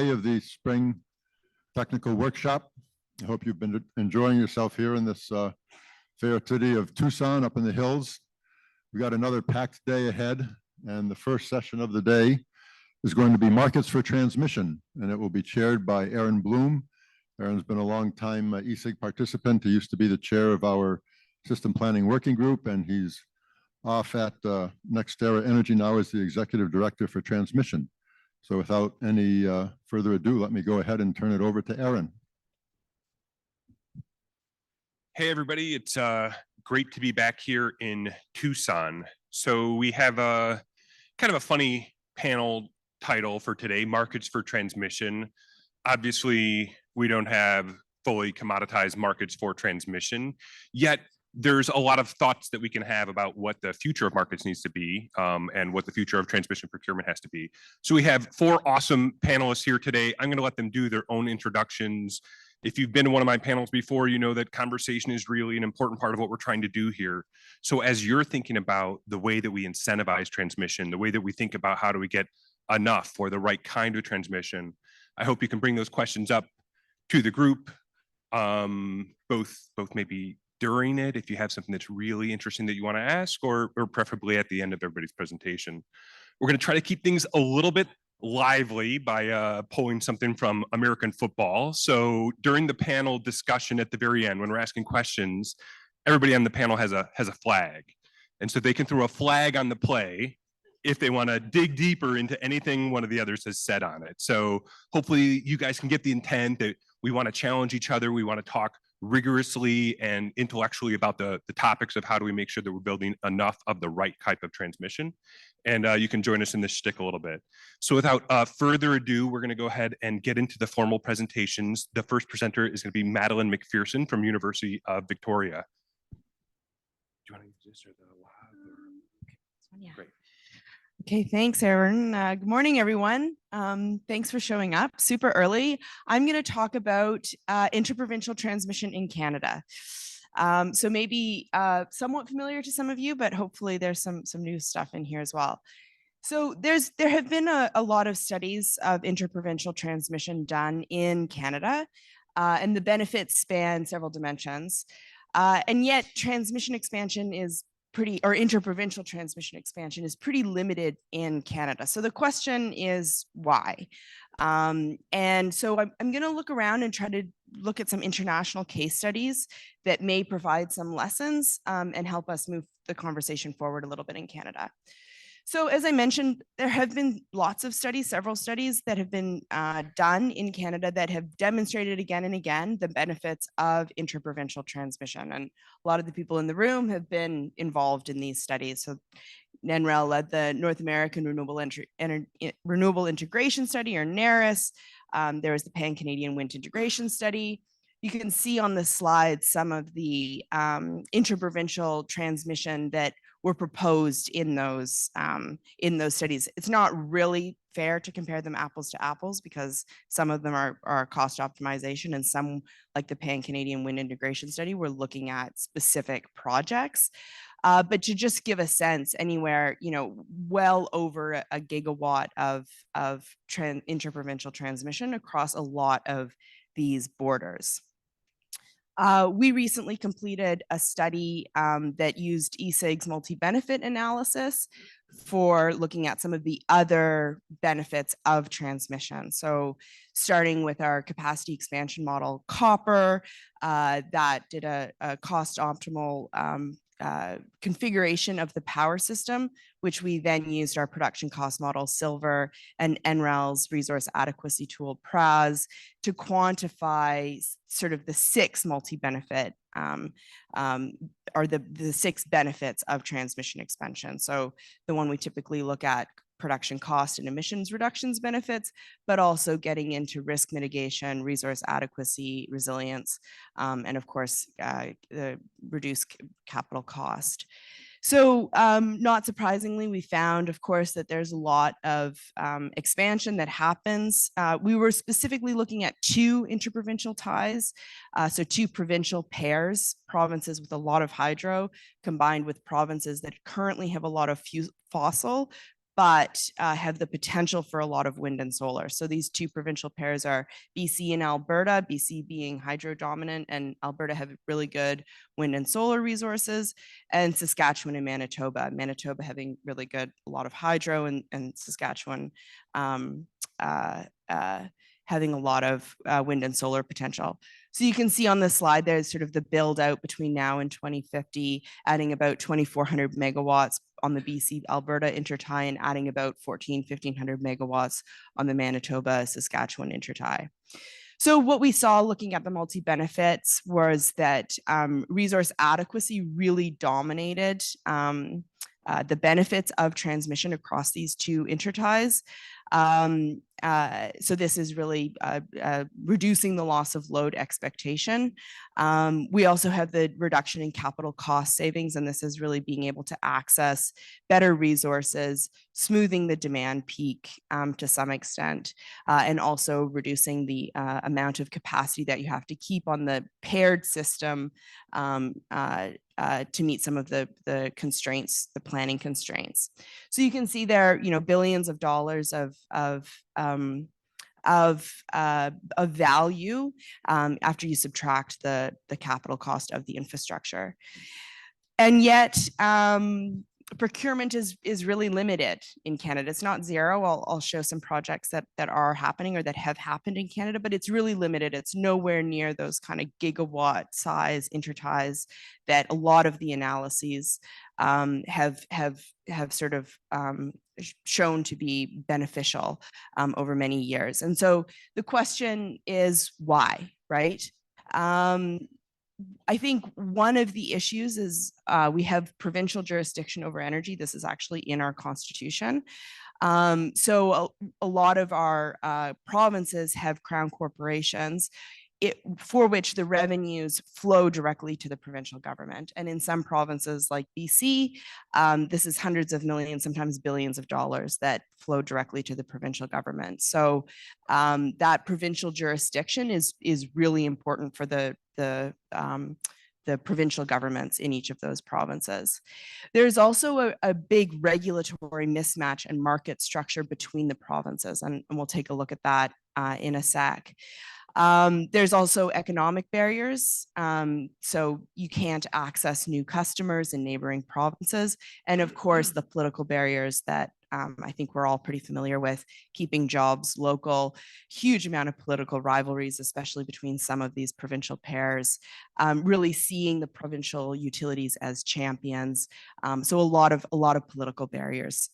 Of the spring technical workshop. I hope you've been enjoying yourself here in this fair city of Tucson up in the hills. We got another packed day ahead, and the first session of the day is going to be Markets for Transmission, and it will be chaired by Aaron Bloom. Aaron's been a long time ESIG participant. He used to be the chair of our system planning working group, and he's off at NextEra Energy now as the executive director for transmission. So without any further ado, let me go ahead and turn it over to Aaron. Hey, everybody. It's great to be back here in Tucson. So we have a kind of a funny panel title for today, Markets for Transmission. Obviously, we don't have fully commoditized markets for transmission, yet there's a lot of thoughts that we can have about what the future of markets needs to be and what the future of transmission procurement has to be. So we have four awesome panelists here today. I'm going to let them do their own introductions. If you've been to one of my panels before, you know that conversation is really an important part of what we're trying to do here. So as you're thinking about the way that we incentivize transmission, the way that we think about how do we get enough for the right kind of transmission, I hope you can bring those questions up to the group, both maybe during it, if you have something that's really interesting that you want to ask, or preferably at the end of everybody's presentation. We're going to try to keep things a little bit lively by pulling something from American football. So during the panel discussion at the very end, when we're asking questions, everybody on the panel has a flag. And so they can throw a flag on the play if they want to dig deeper into anything one of the others has said on it. So hopefully you guys can get the intent that we want to challenge each other. We want to talk rigorously and intellectually about the topics of how do we make sure that we're building enough of the right type of transmission. And you can join us in this shtick a little bit. So without further ado, we're going to go ahead and get into the formal presentations. The first presenter is going to be Madeleine McPherson from University of Victoria. Do you want to use this or the live? Yeah. Great. Okay, thanks, Aaron. Good morning, everyone. Thanks for showing up super early. I'm going to talk about interprovincial transmission in Canada. So maybe somewhat familiar to some of you, but hopefully there's some new stuff in here as well. So there have been a lot of studies of interprovincial transmission done in Canada, and the benefits span several dimensions. And yet transmission expansion is interprovincial transmission expansion is pretty limited in Canada. So the question is why? And so I'm going to look around and try to look at some international case studies that may provide some lessons and help us move the conversation forward a little bit in Canada. So as I mentioned, there have been lots of studies, several studies that have been done in Canada that have demonstrated again and again the benefits of interprovincial transmission. And a lot of the people in the room have been involved in these studies. So NREL led the North American Renewable Integration Study, or NERIS. There was the Pan-Canadian Wind Integration Study. You can see on the slide some of the interprovincial transmission that were proposed in those studies. It's not really fair to compare them apples to apples because some of them are cost optimization, and some, like the Pan-Canadian Wind Integration Study, we're looking at specific projects. But to just give a sense, anywhere, well over a gigawatt of interprovincial transmission across a lot of these borders. We recently completed a study that used ESIG's multi-benefit analysis for looking at some of the other benefits of transmission. So starting with our capacity expansion model, Copper, that did a cost optimal configuration of the power system, which we then used our production cost model, Silver, and NREL's resource adequacy tool, PRAS, to quantify sort of the six multi-benefit or the six benefits of transmission expansion. So the one we typically look at, production cost and emissions reductions benefits, but also getting into risk mitigation, resource adequacy, resilience, and of course, the reduced capital cost. So not surprisingly, we found, of course, that there's a lot of expansion that happens. We were specifically looking at two interprovincial ties, so two provincial pairs, provinces with a lot of hydro combined with provinces that currently have a lot of fossil, but have the potential for a lot of wind and solar. So these two provincial pairs are BC and Alberta, BC being hydro dominant, and Alberta have really good wind and solar resources, and Saskatchewan and Manitoba. Manitoba having really good, a lot of hydro, and Saskatchewan having a lot of wind and solar potential. So you can see on the slide, there's sort of the build out between now and 2050, adding about 2,400 megawatts on the BC Alberta intertie and adding about 1,500 megawatts on the Manitoba Saskatchewan intertie. So what we saw looking at the multi-benefits was that resource adequacy really dominated the benefits of transmission across these two interties. So this is really reducing the loss of load expectation. We also have the reduction in capital cost savings, and this is really being able to access better resources, smoothing the demand peak to some extent, and also reducing the amount of capacity that you have to keep on the paired system to meet some of the constraints, the planning constraints. So you can see there, billions of dollars of value after you subtract the capital cost of the infrastructure. And yet procurement is really limited in Canada. It's not zero. I'll show some projects that are happening or that have happened in Canada, but it's really limited. It's nowhere near those kind of gigawatt size interties that a lot of the analyses have sort of shown to be beneficial over many years. And so the question is why, right? I think one of the issues is we have provincial jurisdiction over energy. This is actually in our constitution. So a lot of our provinces have crown corporations for which the revenues flow directly to the provincial government. And in some provinces like BC, this is hundreds of millions, sometimes billions of dollars that flow directly to the provincial government. So that provincial jurisdiction is really important for the provincial governments in each of those provinces. There's also a big regulatory mismatch and market structure between the provinces, and we'll take a look at that in a sec. There's also economic barriers. So you can't access new customers in neighboring provinces. And of course, the political barriers that I think we're all pretty familiar with, keeping jobs local, huge amount of political rivalries, especially between some of these provincial pairs, really seeing the provincial utilities as champions. So a lot of political barriers.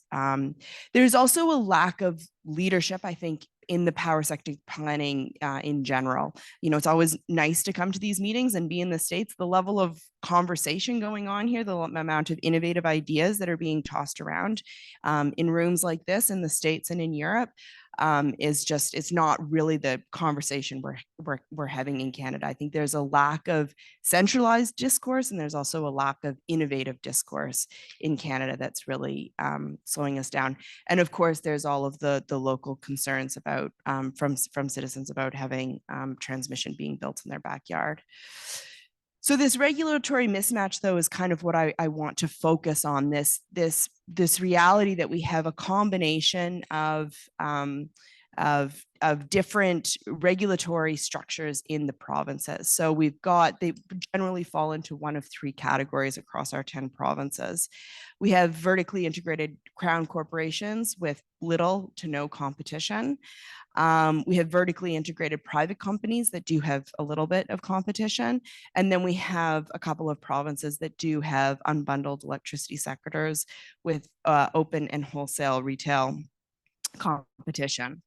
There's also a lack of leadership, I think, in the power sector planning in general. It's always nice to come to these meetings and be in the States. The level of conversation going on here, the amount of innovative ideas that are being tossed around in rooms like this in the States and in Europe it's not really the conversation we're having in Canada. I think there's a lack of centralized discourse, and there's also a lack of innovative discourse in Canada that's really slowing us down. And of course, there's all of the local concerns about from citizens about having transmission being built in their backyard. So this regulatory mismatch, though, is kind of what I want to focus on, this reality that we have a combination of different regulatory structures in the provinces. So they generally fall into one of three categories across our 10 provinces. We have vertically integrated crown corporations with little to no competition. We have vertically integrated private companies that do have a little bit of competition. And then we have a couple of provinces that do have unbundled electricity sectors with open and wholesale retail competition.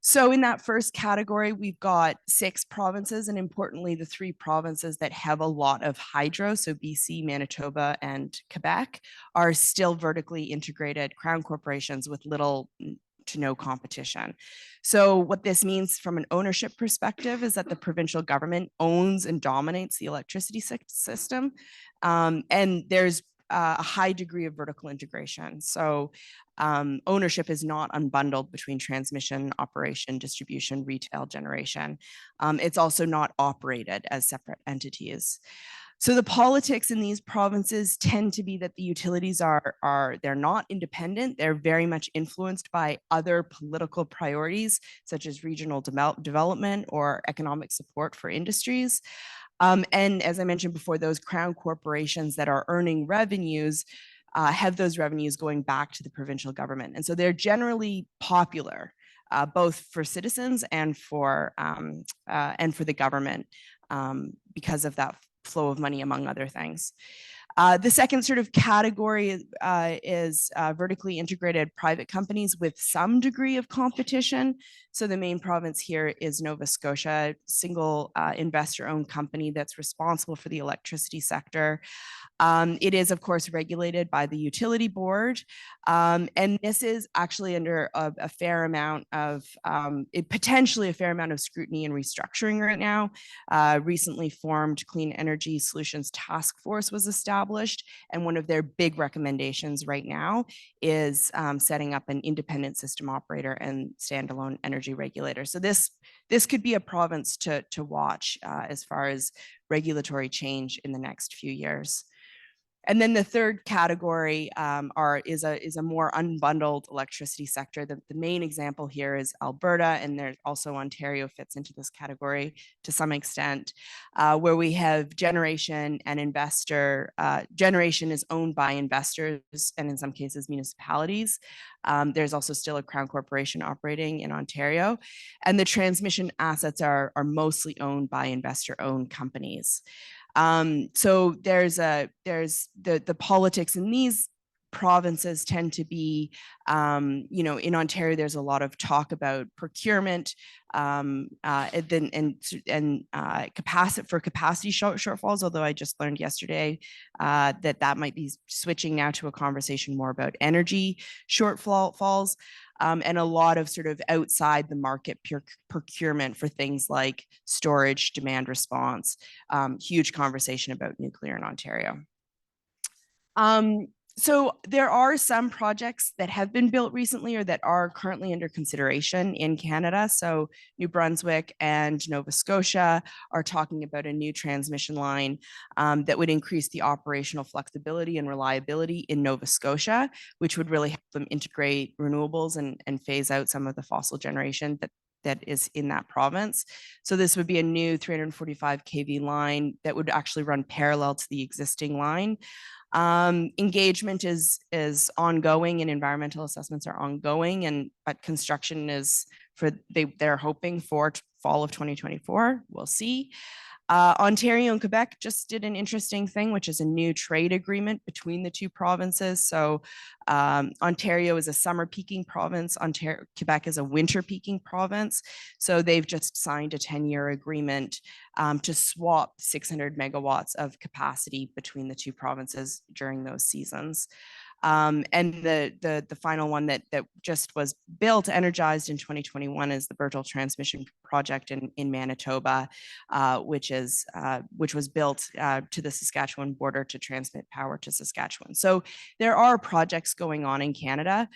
So in that first category, we've got 6 provinces, and importantly, the 3 provinces that have a lot of hydro, so BC, Manitoba, and Quebec, are still vertically integrated crown corporations with little to no competition. So what this means from an ownership perspective is that the provincial government owns and dominates the electricity system, and there's a high degree of vertical integration. So ownership is not unbundled between transmission, operation, distribution, retail, generation. It's also not operated as separate entities. So the politics in these provinces tend to be that the utilities they're not independent. They're very much influenced by other political priorities, such as regional development or economic support for industries. And as I mentioned before, those crown corporations that are earning revenues have those revenues going back to the provincial government. And so they're generally popular, both for citizens and for the government because of that flow of money, among other things. The second sort of category is vertically integrated private companies with some degree of competition. So the main province here is Nova Scotia, single investor-owned company that's responsible for the electricity sector. It is, of course, regulated by the utility board. And this is actually under a fair amount of, potentially a fair amount of scrutiny and restructuring right now. Recently formed Clean Energy Solutions Task Force was established. And one of their big recommendations right now is setting up an independent system operator and standalone energy regulator. So this could be a province to watch as far as regulatory change in the next few years. And then the third category is a more unbundled electricity sector. The main example here is Alberta, and there's also Ontario fits into this category to some extent, where we have generation and investor. Generation is owned by investors and in some cases municipalities. There's also still a crown corporation operating in Ontario, and the transmission assets are mostly owned by investor-owned companies. So there's the politics in these provinces tend to be, in Ontario, there's a lot of talk about procurement and capacity shortfalls, although I just learned yesterday that might be switching now to a conversation more about energy shortfalls. And a lot of sort of outside the market procurement for things like storage, demand response, huge conversation about nuclear in Ontario. So there are some projects that have been built recently or that are currently under consideration in Canada. So New Brunswick and Nova Scotia are talking about a new transmission line that would increase the operational flexibility and reliability in Nova Scotia, which would really help them integrate renewables and phase out some of the fossil generation that is in that province. So this would be a new 345 kV line that would actually run parallel to the existing line. Engagement is ongoing and environmental assessments are ongoing, but construction is they're hoping for fall of 2024. We'll see. Ontario and Quebec just did an interesting thing, which is a new trade agreement between the two provinces. So Ontario is a summer peaking province. Quebec is a winter peaking province. So they've just signed a 10-year agreement to swap 600 megawatts of capacity between the two provinces during those seasons. And the final one that just was built, energized in 2021, is the Bertel Transmission Project in Manitoba, which was built to the Saskatchewan border to transmit power to Saskatchewan. So there are projects going on in Canada.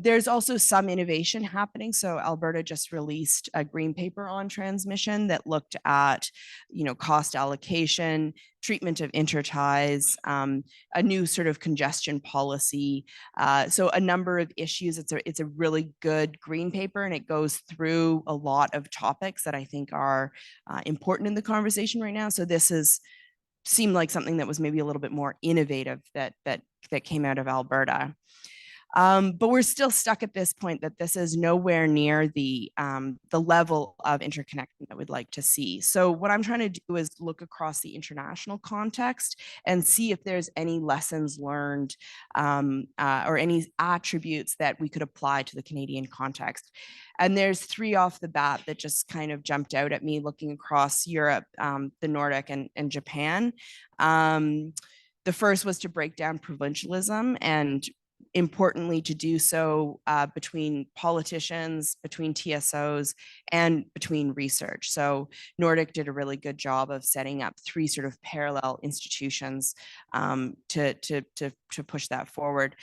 There's also some innovation happening. So Alberta just released a green paper on transmission that looked at, cost allocation, treatment of interties, a new sort of congestion policy. So a number of issues. It's a really good green paper, and it goes through a lot of topics that I think are important in the conversation right now. So this seemed like something that was maybe a little bit more innovative that came out of Alberta. But we're still stuck at this point that this is nowhere near the level of interconnection that we'd like to see. So what I'm trying to do is look across the international context and see if there's any lessons learned or any attributes that we could apply to the Canadian context. And there's three off the bat that just kind of jumped out at me looking across Europe, the Nordic and Japan. The first was to break down provincialism, and importantly to do so between politicians, between TSOs, and between research. So Nordic did a really good job of setting up three sort of parallel institutions to push that forward.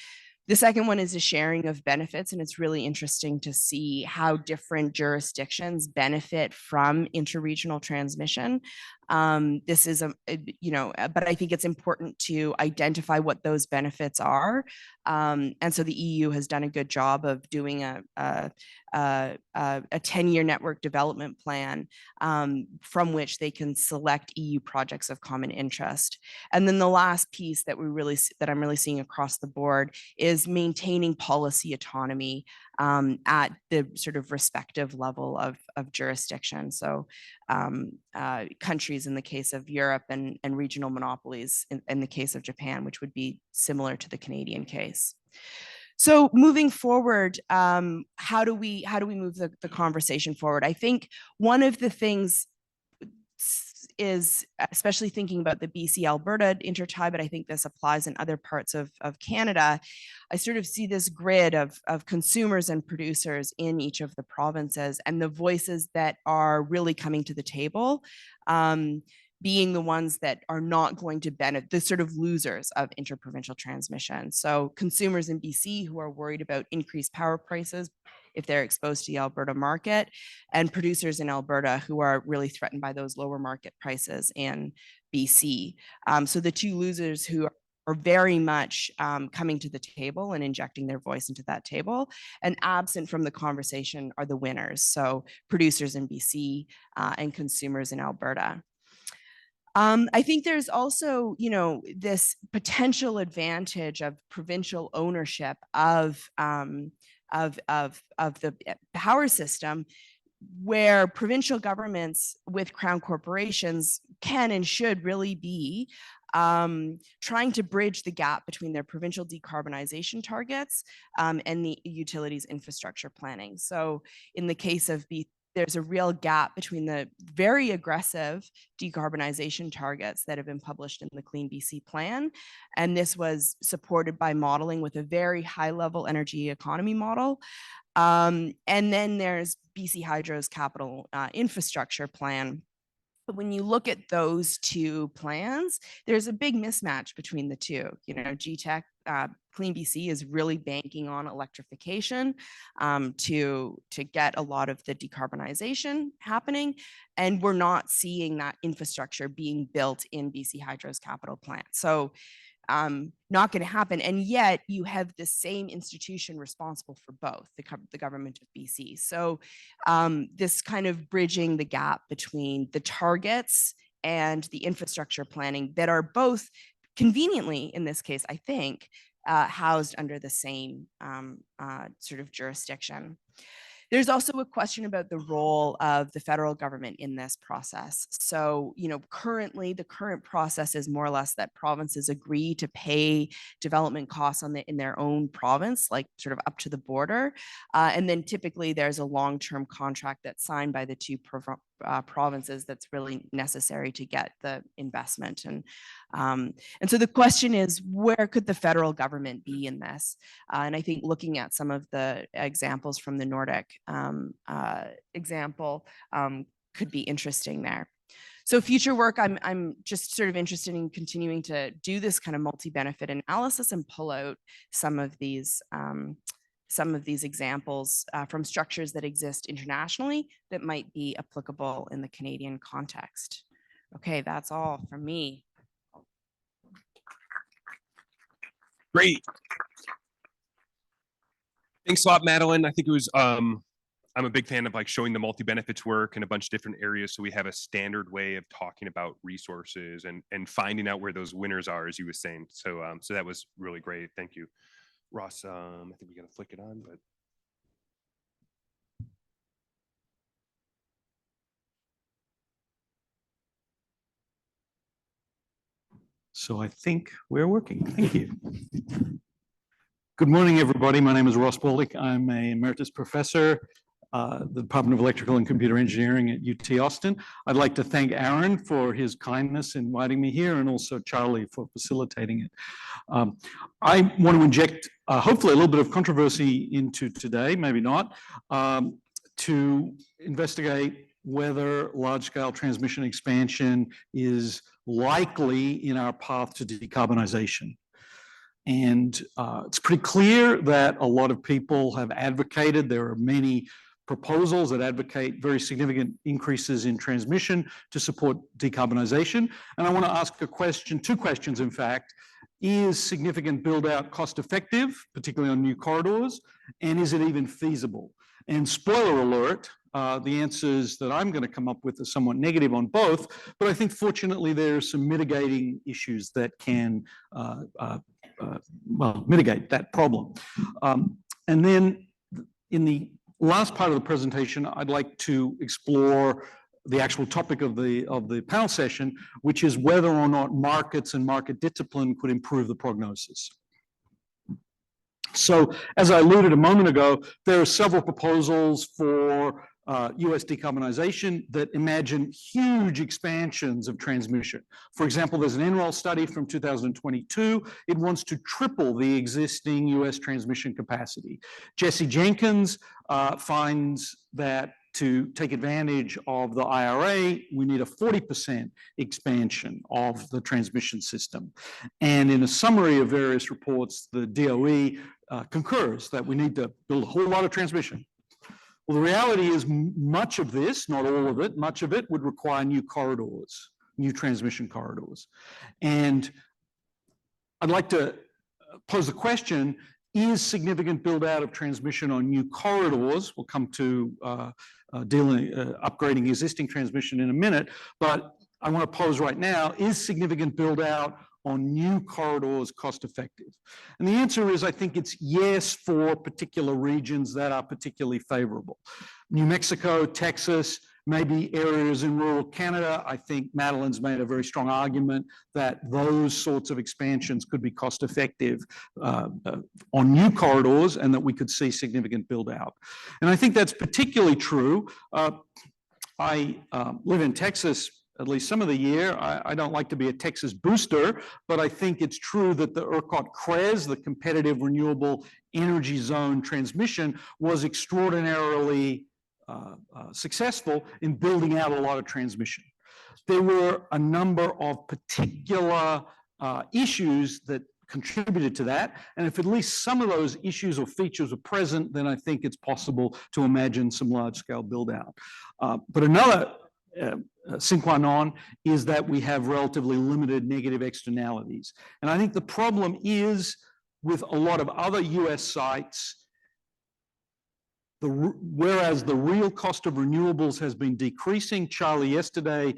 The second one is a sharing of benefits, and it's really interesting to see how different jurisdictions benefit from interregional transmission. This is but I think it's important to identify what those benefits are. And so the EU has done a good job of doing a 10-year network development plan from which they can select EU projects of common interest. And then the last piece that I'm really seeing across the board is maintaining policy autonomy at the sort of respective level of jurisdiction. So countries in the case of Europe and regional monopolies in the case of Japan, which would be similar to the Canadian case. So moving forward, how do we move the conversation forward? I think one of the things is, especially thinking about the BC Alberta intertie, but I think this applies in other parts of Canada, I sort of see this grid of consumers and producers in each of the provinces, and the voices that are really coming to the table being the ones that are not going to benefit, the sort of losers of interprovincial transmission. So consumers in BC who are worried about increased power prices if they're exposed to the Alberta market, and producers in Alberta who are really threatened by those lower market prices in BC. So the two losers who are very much coming to the table and injecting their voice into that table, and absent from the conversation are the winners. So producers in BC and consumers in Alberta. I think there's also, this potential advantage of provincial ownership of the power system, where provincial governments with crown corporations can and should really be trying to bridge the gap between their provincial decarbonization targets and the utilities infrastructure planning. So in the case of there's a real gap between the very aggressive decarbonization targets that have been published in the Clean BC plan. And this was supported by modeling with a very high level energy economy model. And then there's BC Hydro's capital infrastructure plan. But when you look at those two plans, there's a big mismatch between the two. GTEC, Clean BC is really banking on electrification to get a lot of the decarbonization happening. And we're not seeing that infrastructure being built in BC Hydro's capital plan. So not going to happen. And yet you have the same institution responsible for both, the government of BC. So this kind of bridging the gap between the targets and the infrastructure planning that are both conveniently, in this case, I think, housed under the same sort of jurisdiction. There's also a question about the role of the federal government in this process. So, currently the current process is more or less that provinces agree to pay development costs in their own province, like sort of up to the border. And then typically there's a long-term contract that's signed by the two provinces that's really necessary to get the investment. And so the question is, where could the federal government be in this? And I think looking at some of the examples from the Nordic example could be interesting there. So future work, I'm just sort of interested in continuing to do this kind of multi-benefit analysis and pull out some of these examples from structures that exist internationally that might be applicable in the Canadian context. Okay, that's all from me. Great. Thanks a lot, Madeleine. I think it was, I'm a big fan of showing the multi-benefits work in a bunch of different areas. So we have a standard way of talking about resources and finding out where those winners are, as you were saying. So, so that was really great. Thank you. Ross, I think we got to flick it on, but. So I think we're working. Thank you. Good morning, everybody. My name is Ross Baldick. I'm a emeritus professor at the Department of Electrical and Computer Engineering at UT Austin. I'd like to thank Aaron for his kindness in inviting me here, and also Charlie for facilitating it. I want to inject hopefully a little bit of controversy into today, maybe not, to investigate whether large-scale transmission expansion is likely in our path to decarbonization. And it's pretty clear that a lot of people have advocated. There are many proposals that advocate very significant increases in transmission to support decarbonization. And I want to ask a question, two questions, in fact. Is significant build out cost effective, particularly on new corridors? And is it even feasible? And spoiler alert, the answers that I'm going to come up with are somewhat negative on both, but I think fortunately there are some mitigating issues that can mitigate that problem. And then in the last part of the presentation, I'd like to explore the actual topic of the panel session, which is whether or not markets and market discipline could improve the prognosis. So, as I alluded a moment ago, there are several proposals for US decarbonization that imagine huge expansions of transmission. For example, there's an NREL study from 2022. It wants to triple the existing US transmission capacity. Jesse Jenkins finds that to take advantage of the IRA, we need a 40% expansion of the transmission system. And in a summary of various reports, the DOE concurs that we need to build a whole lot of transmission. Well, the reality is much of this, not all of it, much of it would require new corridors, new transmission corridors. And I'd like to pose the question, is significant build out of transmission on new corridors, we'll come to upgrading existing transmission in a minute, but I want to pose right now, is significant build out on new corridors cost effective? And the answer is, I think it's yes for particular regions that are particularly favorable. New Mexico, Texas, maybe areas in rural Canada. I think Madeleine's made a very strong argument that those sorts of expansions could be cost effective on new corridors and that we could see significant build out. And I think that's particularly true. I live in Texas at least some of the year. I don't like to be a Texas booster, but I think it's true that the ERCOT-CREZ, the Competitive Renewable Energy Zone transmission, was extraordinarily successful in building out a lot of transmission. There were a number of particular issues that contributed to that, and if at least some of those issues or features are present, then I think it's possible to imagine some large-scale build-out. But another sine qua non is that we have relatively limited negative externalities. And I think the problem is with a lot of other US sites, whereas the real cost of renewables has been decreasing. Charlie yesterday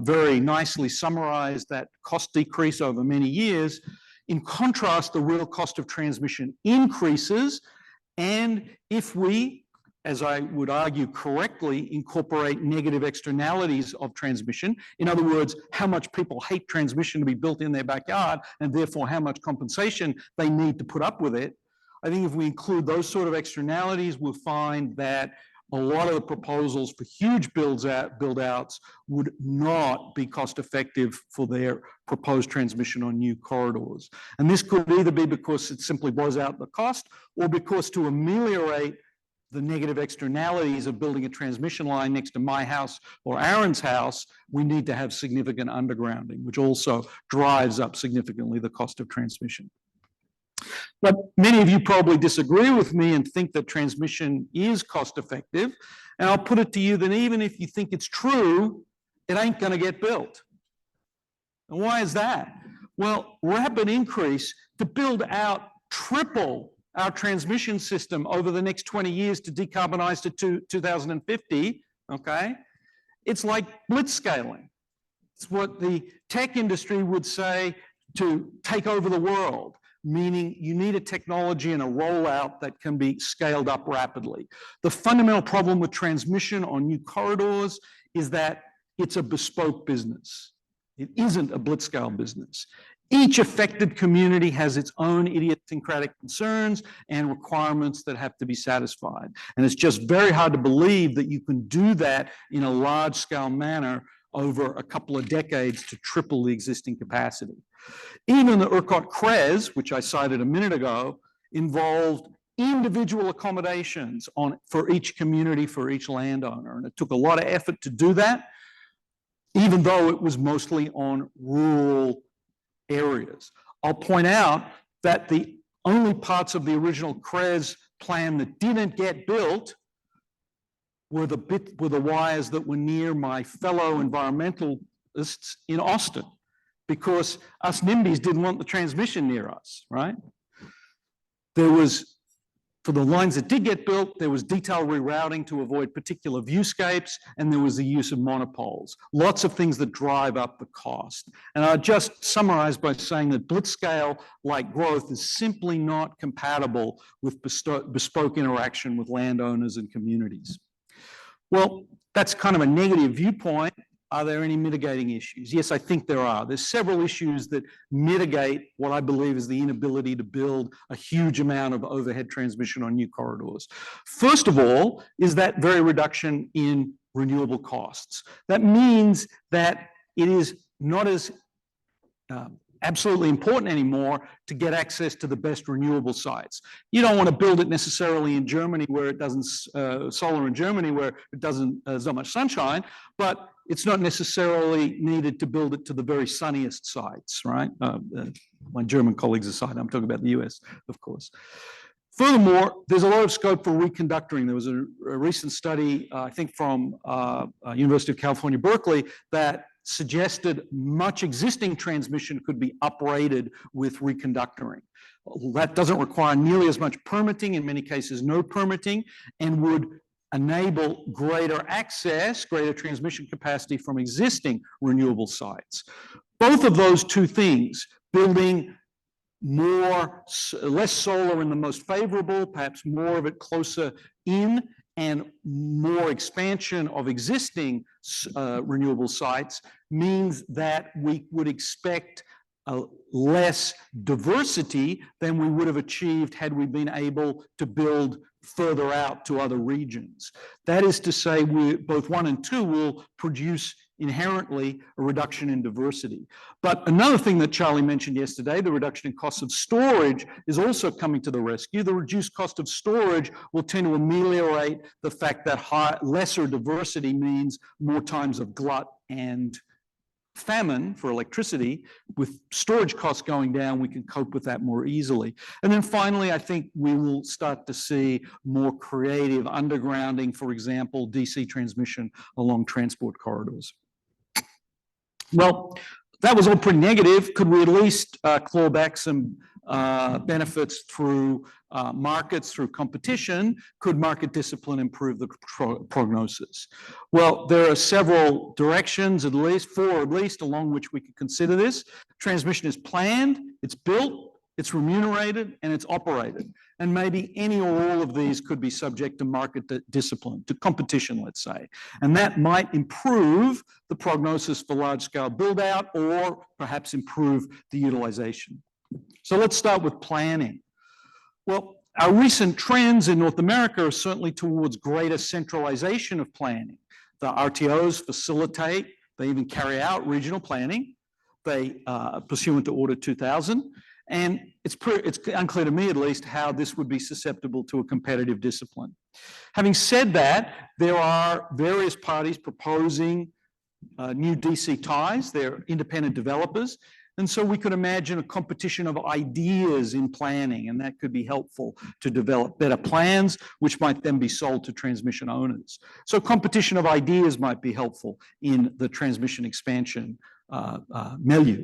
very nicely summarized that cost decrease over many years. In contrast, the real cost of transmission increases. And if we, as I would argue correctly, incorporate negative externalities of transmission. In other words, how much people hate transmission to be built in their backyard, and therefore how much compensation they need to put up with it. I think if we include those sort of externalities, we'll find that a lot of the proposals for huge build-outs would not be cost effective for their proposed transmission on new corridors. And this could either be because it simply blows out the cost, or because to ameliorate the negative externalities of building a transmission line next to my house or Aaron's house, we need to have significant undergrounding, which also drives up significantly the cost of transmission. But many of you probably disagree with me and think that transmission is cost effective. And I'll put it to you that even if you think it's true, it ain't going to get built. And why is that? Well, rapid increase to build out triple our transmission system over the next 20 years to decarbonize to 2050, okay? It's like blitzscaling. It's what the tech industry would say to take over the world, meaning you need a technology and a rollout that can be scaled up rapidly. The fundamental problem with transmission on new corridors is that it's a bespoke business. It isn't a blitzscale business. Each affected community has its own idiosyncratic concerns and requirements that have to be satisfied. And it's just very hard to believe that you can do that in a large-scale manner over a couple of decades to triple the existing capacity. Even the ERCOT-CREZ, which I cited a minute ago, involved individual accommodations for each community, for each landowner. And it took a lot of effort to do that, even though it was mostly on rural areas. I'll point out that the only parts of the original CREZ plan that didn't get built were the wires that were near my fellow environmentalists in Austin, because us NIMBYs didn't want the transmission near us, right? There was, for the lines that did get built, there was detailed rerouting to avoid particular viewscapes, and there was the use of monopoles. Lots of things that drive up the cost. And I'll just summarize by saying that blitzscale-like growth is simply not compatible with bespoke interaction with landowners and communities. Well, that's kind of a negative viewpoint. Are there any mitigating issues? Yes, I think there are. There's several issues that mitigate what I believe is the inability to build a huge amount of overhead transmission on new corridors. First of all, is that very reduction in renewable costs. That means that it is not as absolutely important anymore to get access to the best renewable sites. You don't want to build it necessarily in Germany where it doesn't, solar in Germany where it doesn't, there's not much sunshine, but it's not necessarily needed to build it to the very sunniest sites, right? My German colleagues aside, I'm talking about the US, of course. Furthermore, there's a lot of scope for reconductoring. There was a recent study, I think from University of California, Berkeley, that suggested much existing transmission could be uprated with reconductoring. That doesn't require nearly as much permitting, in many cases no permitting, and would enable greater access, greater transmission capacity from existing renewable sites. Both of those two things, building less solar in the most favorable, perhaps more of it closer in, and more expansion of existing renewable sites, means that we would expect less diversity than we would have achieved had we been able to build further out to other regions. That is to say, both 1 and 2 will produce inherently a reduction in diversity. But another thing that Charlie mentioned yesterday, the reduction in costs of storage, is also coming to the rescue. The reduced cost of storage will tend to ameliorate the fact that lesser diversity means more times of glut and famine for electricity. With storage costs going down, we can cope with that more easily. And then finally, I think we will start to see more creative undergrounding, for example, DC transmission along transport corridors. Well, that was all pretty negative. Could we at least claw back some benefits through markets, through competition? Could market discipline improve the prognosis? Well, there are several directions, at least 4 at least, along which we could consider this. Transmission is planned, it's built, it's remunerated, and it's operated. And maybe any or all of these could be subject to market discipline, to competition, let's say. And that might improve the prognosis for large-scale build-out, or perhaps improve the utilization. So let's start with planning. Well, our recent trends in North America are certainly towards greater centralization of planning. The RTOs facilitate, they even carry out regional planning. They pursuant to Order 2000. And it's unclear to me, at least, how this would be susceptible to a competitive discipline. Having said that, there are various parties proposing new DC ties. They're independent developers. And so we could imagine a competition of ideas in planning, and that could be helpful to develop better plans, which might then be sold to transmission owners. So competition of ideas might be helpful in the transmission expansion milieu.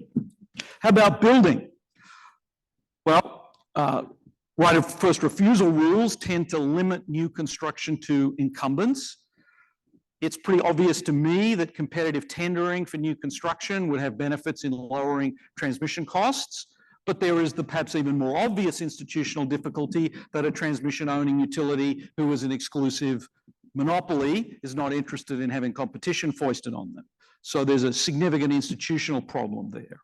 How about building? Well, right of first refusal rules tend to limit new construction to incumbents. It's pretty obvious to me that competitive tendering for new construction would have benefits in lowering transmission costs, but there is the perhaps even more obvious institutional difficulty that a transmission owning utility who is an exclusive monopoly is not interested in having competition foisted on them. So there's a significant institutional problem there.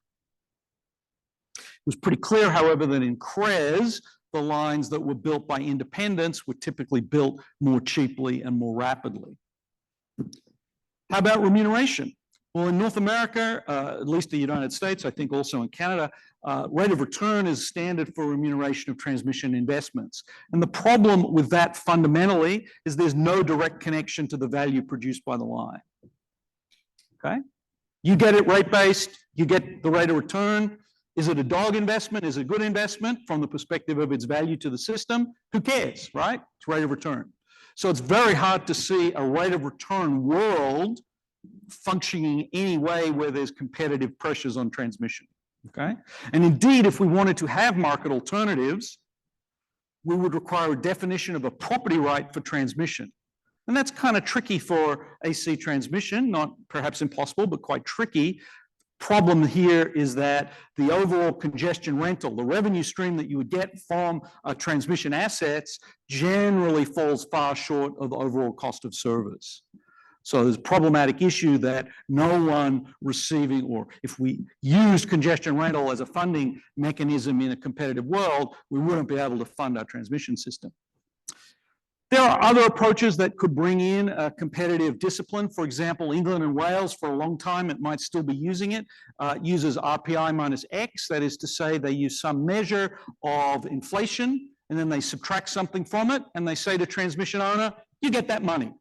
It was pretty clear, however, that in CREZ, the lines that were built by independents were typically built more cheaply and more rapidly. How about remuneration? Well, in North America, at least the United States, I think also in Canada, rate of return is standard for remuneration of transmission investments. And the problem with that fundamentally is there's no direct connection to the value produced by the line. Okay? You get it rate-based, you get the rate of return. Is it a dog investment? Is it a good investment from the perspective of its value to the system? Who cares, right? It's rate of return. So it's very hard to see a rate of return world functioning in any way where there's competitive pressures on transmission, okay? And indeed, if we wanted to have market alternatives, we would require a definition of a property right for transmission. And that's kind of tricky for AC transmission, not perhaps impossible, but quite tricky. Problem here is that the overall congestion rental, the revenue stream that you would get from transmission assets, generally falls far short of the overall cost of service. So there's a problematic issue that no one receiving, or if we used congestion rental as a funding mechanism in a competitive world, we wouldn't be able to fund our transmission system. There are other approaches that could bring in a competitive discipline. For example, England and Wales, for a long time, it might still be using it, uses RPI minus X. That is to say, they use some measure of inflation, and then they subtract something from it, and they say to transmission owner, you get that money.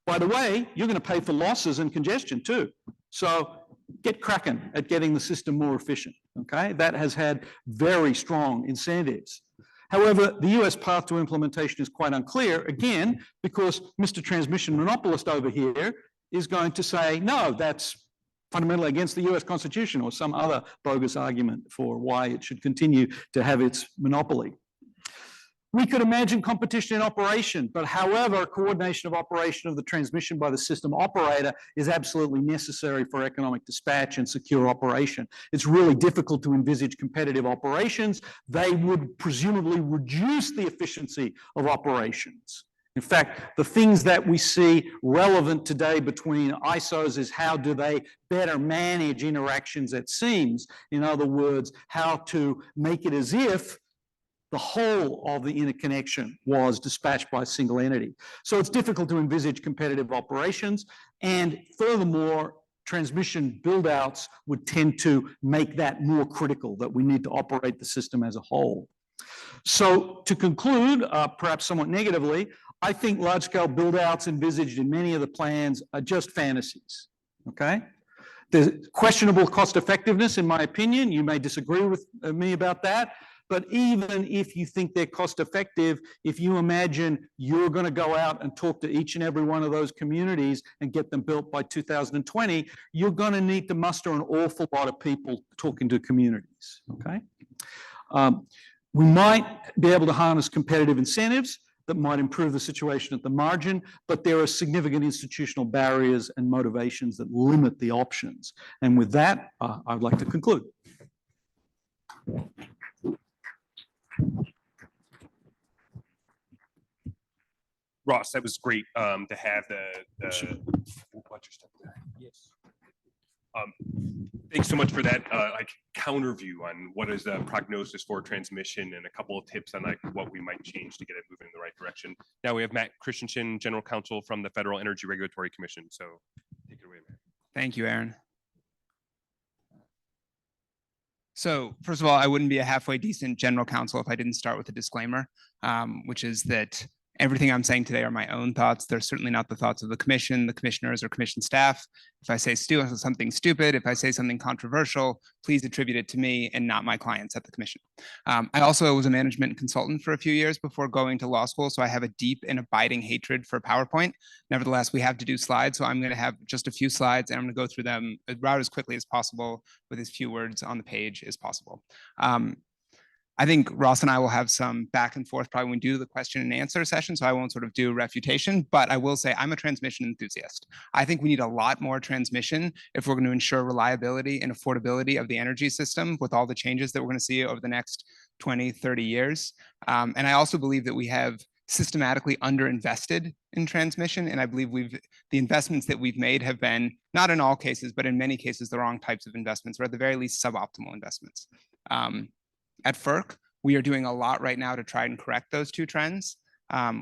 By the way, you're going to pay for losses and congestion too. So get cracking at getting the system more efficient, okay? That has had very strong incentives. However, the US path to implementation is quite unclear, again, because Mr. Transmission Monopolist over here is going to say, no, that's fundamentally against the US Constitution, or some other bogus argument for why it should continue to have its monopoly. We could imagine competition in operation, but however, coordination of operation of the transmission by the system operator is absolutely necessary for economic dispatch and secure operation. It's really difficult to envisage competitive operations. They would presumably reduce the efficiency of operations. In fact, the things that we see relevant today between ISOs is how do they better manage interactions at seams. In other words, how to make it as if the whole of the interconnection was dispatched by a single entity. So it's difficult to envisage competitive operations, and furthermore, transmission build-outs would tend to make that more critical, that we need to operate the system as a whole. So to conclude, perhaps somewhat negatively, I think large-scale build-outs envisaged in many of the plans are just fantasies, okay? There's questionable cost effectiveness, in my opinion. You may disagree with me about that. But even if you think they're cost effective, if you imagine you're going to go out and talk to each and every one of those communities and get them built by 2020, you're going to need to muster an awful lot of people talking to communities, okay? We might be able to harness competitive incentives that might improve the situation at the margin, but there are significant institutional barriers and motivations that limit the options. And with that, I'd like to conclude. Ross, that was great to have the watch your step there. Yes. Thanks so much for that like counter view on what is the prognosis for transmission, and a couple of tips on like what we might change to get it moving in the right direction. Now we have Matt Christiansen, General Counsel from the Federal Energy Regulatory Commission. So take it away, Matt. Thank you, Aaron. So first of all, I wouldn't be a halfway decent general counsel if I didn't start with a disclaimer, which is that everything I'm saying today are my own thoughts. They're certainly not the thoughts of the commission, the commissioners, or commission staff. If I say something stupid, if I say something controversial, please attribute it to me and not my clients at the commission. I also was a management consultant for a few years before going to law school, so I have a deep and abiding hatred for PowerPoint. Nevertheless, we have to do slides, so I'm going to have just a few slides, and I'm going to go through them about as quickly as possible with as few words on the page as possible. I think Ross and I will have some back and forth probably when we do the question and answer session, so I won't sort of do refutation, but I will say I'm a transmission enthusiast. I think we need a lot more transmission if we're going to ensure reliability and affordability of the energy system with all the changes that we're going to see over the next 20, 30 years. And I also believe that we have systematically underinvested in transmission, and I believe the investments that we've made have been, not in all cases, but in many cases, the wrong types of investments, or at the very least suboptimal investments. At FERC, we are doing a lot right now to try and correct those two trends.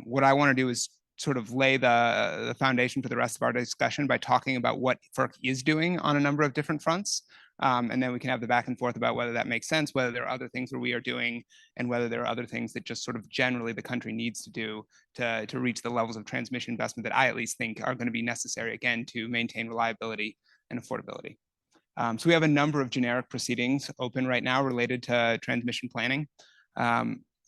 What I want to do is sort of lay the foundation for the rest of our discussion by talking about what FERC is doing on a number of different fronts. And then we can have the back and forth about whether that makes sense, whether there are other things that we are doing, and whether there are other things that just sort of generally the country needs to do to reach the levels of transmission investment that I at least think are going to be necessary, again, to maintain reliability and affordability. So we have a number of generic proceedings open right now related to transmission planning.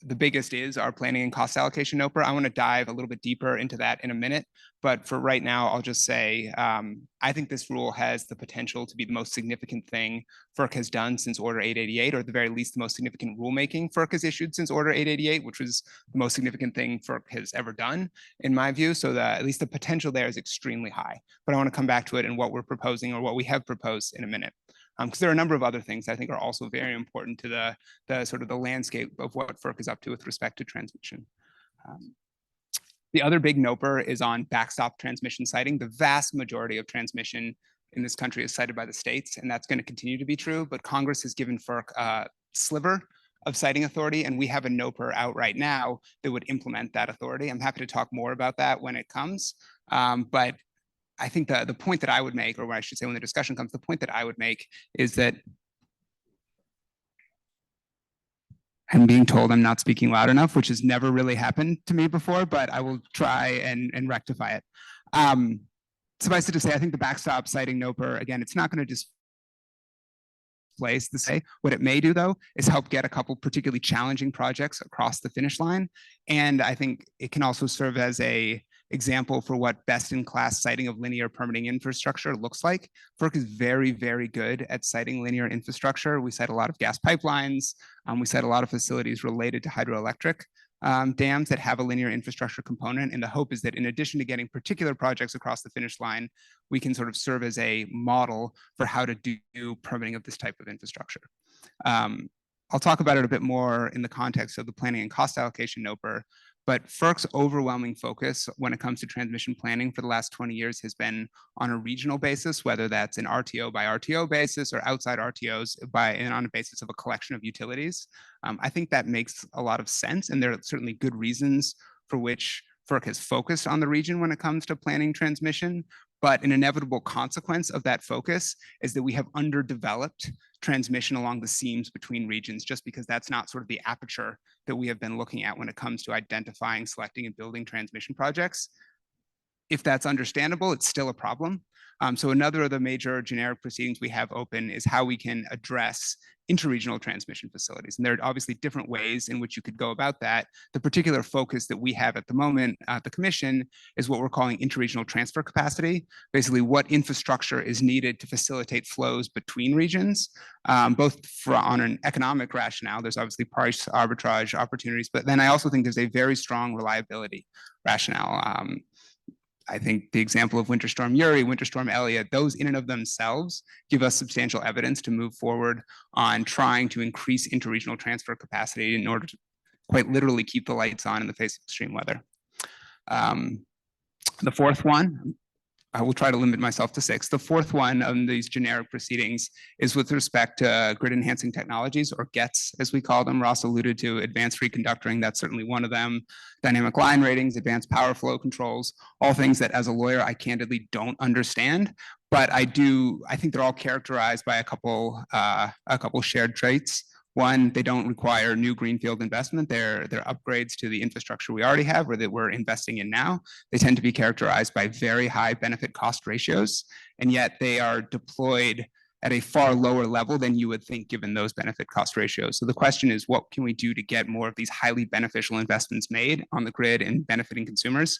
The biggest is our planning and cost allocation NOPR. I want to dive a little bit deeper into that in a minute, but for right now, I'll just say, I think this rule has the potential to be the most significant thing FERC has done since Order 888, or at the very least, the most significant rulemaking FERC has issued since Order 888, which was the most significant thing FERC has ever done, in my view. So at least the potential there is extremely high, but I want to come back to it and what we're proposing or what we have proposed in a minute. Because there are a number of other things I think are also very important to the sort of the landscape of what FERC is up to with respect to transmission. The other big NOPR is on backstop transmission siting. The vast majority of transmission in this country is sited by the states, and that's going to continue to be true. But Congress has given FERC a sliver of siting authority, and we have a NOPR out right now that would implement that authority. I'm happy to talk more about that when it comes. But I think the point that I would make, or what I should say when the discussion comes, the point that I would make is that I'm being told I'm not speaking loud enough, which has never really happened to me before, but I will try and rectify it. Suffice it to say, I think the backstop siting NOPR, again, it's not going to displace the say. What it may do, though, is help get a couple particularly challenging projects across the finish line. And I think it can also serve as a example for what best-in-class siting of linear permitting infrastructure looks like. FERC is very, very good at siting linear infrastructure. We site a lot of gas pipelines. We site a lot of facilities related to hydroelectric dams that have a linear infrastructure component. And the hope is that in addition to getting particular projects across the finish line, we can sort of serve as a model for how to do permitting of this type of infrastructure. I'll talk about it a bit more in the context of the planning and cost allocation NOPR. But FERC's overwhelming focus when it comes to transmission planning for the last 20 years has been on a regional basis, whether that's an RTO by RTO basis or outside RTOs and on a basis of a collection of utilities. I think that makes a lot of sense, and there are certainly good reasons for which FERC has focused on the region when it comes to planning transmission. But an inevitable consequence of that focus is that we have underdeveloped transmission along the seams between regions, just because that's not sort of the aperture that we have been looking at when it comes to identifying, selecting, and building transmission projects. If that's understandable, it's still a problem. So another of the major generic proceedings we have open is how we can address interregional transmission facilities. And there are obviously different ways in which you could go about that. The particular focus that we have at the moment at the Commission is what we're calling interregional transfer capacity, basically what infrastructure is needed to facilitate flows between regions, both on an economic rationale. There's obviously price arbitrage opportunities, but then I also think there's a very strong reliability rationale. I think the example of Winter Storm Uri, Winter Storm Elliott, those in and of themselves give us substantial evidence to move forward on trying to increase interregional transfer capacity in order to quite literally keep the lights on in the face of extreme weather. The fourth one, I will try to limit myself to 6. The fourth one of these generic proceedings is with respect to grid enhancing technologies, or GETs, as we call them. Ross alluded to advanced reconductoring. That's certainly one of them. Dynamic line ratings, advanced power flow controls, all things that as a lawyer, I candidly don't understand. But I think they're all characterized by a couple shared traits. One, they don't require new greenfield investment. They're upgrades to the infrastructure we already have or that we're investing in now. They tend to be characterized by very high benefit cost ratios, and yet they are deployed at a far lower level than you would think given those benefit cost ratios. So the question is, what can we do to get more of these highly beneficial investments made on the grid and benefiting consumers?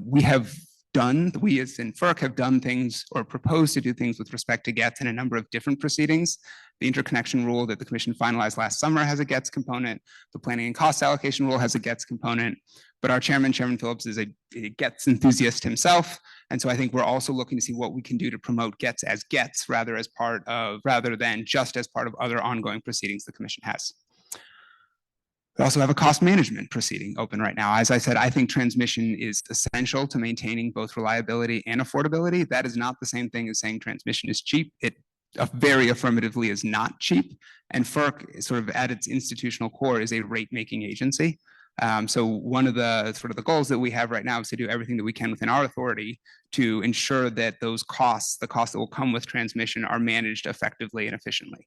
We as in FERC have done things or proposed to do things with respect to GETs in a number of different proceedings. The interconnection rule that the Commission finalized last summer has a GETs component. The planning and cost allocation rule has a GETs component. But our Chairman Phillips, is a GETs enthusiast himself. And so I think we're also looking to see what we can do to promote GETs as GETs rather than just as part of other ongoing proceedings the Commission has. We also have a cost management proceeding open right now. As I said, I think transmission is essential to maintaining both reliability and affordability. That is not the same thing as saying transmission is cheap. It very affirmatively is not cheap. And FERC, sort of at its institutional core, is a rate-making agency. So one of the the goals that we have right now is to do everything that we can within our authority to ensure that those costs, the costs that will come with transmission, are managed effectively and efficiently.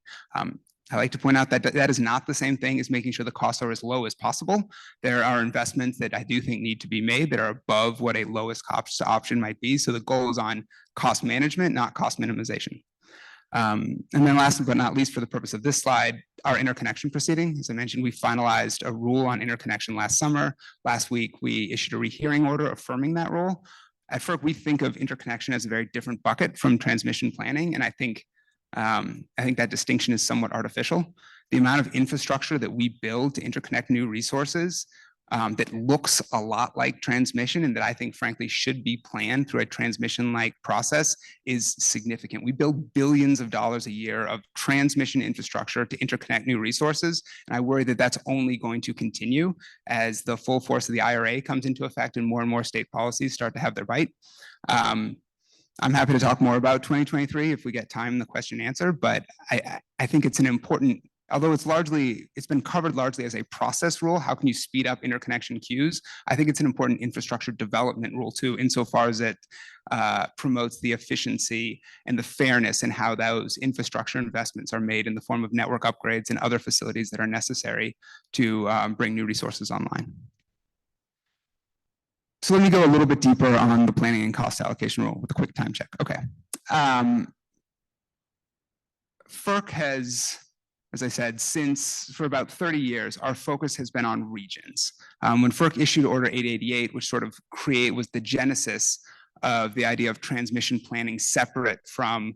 I like to point out that that is not the same thing as making sure the costs are as low as possible. There are investments that I do think need to be made that are above what a lowest cost option might be. So the goal is on cost management, not cost minimization. And then last but not least, for the purpose of this slide, our interconnection proceeding. As I mentioned, we finalized a rule on interconnection last summer. Last week, we issued a rehearing order affirming that rule. At FERC, we think of interconnection as a very different bucket from transmission planning, and I think that distinction is somewhat artificial. The amount of infrastructure that we build to interconnect new resources that looks a lot like transmission and that I think frankly should be planned through a transmission-like process is significant. We build billions of dollars a year of transmission infrastructure to interconnect new resources, and I worry that that's only going to continue as the full force of the IRA comes into effect and more state policies start to have their bite. I'm happy to talk more about 2023 if we get time in the question and answer, but I think it's an important, although it's been covered largely as a process rule, how can you speed up interconnection queues? I think it's an important infrastructure development rule too, insofar as it promotes the efficiency and the fairness in how those infrastructure investments are made in the form of network upgrades and other facilities that are necessary to bring new resources online. So let me go a little bit deeper on the planning and cost allocation rule with a quick time check. Okay. FERC has, as I said, for about 30 years, our focus has been on regions. When FERC issued Order 888, which sort of was the genesis of the idea of transmission planning separate from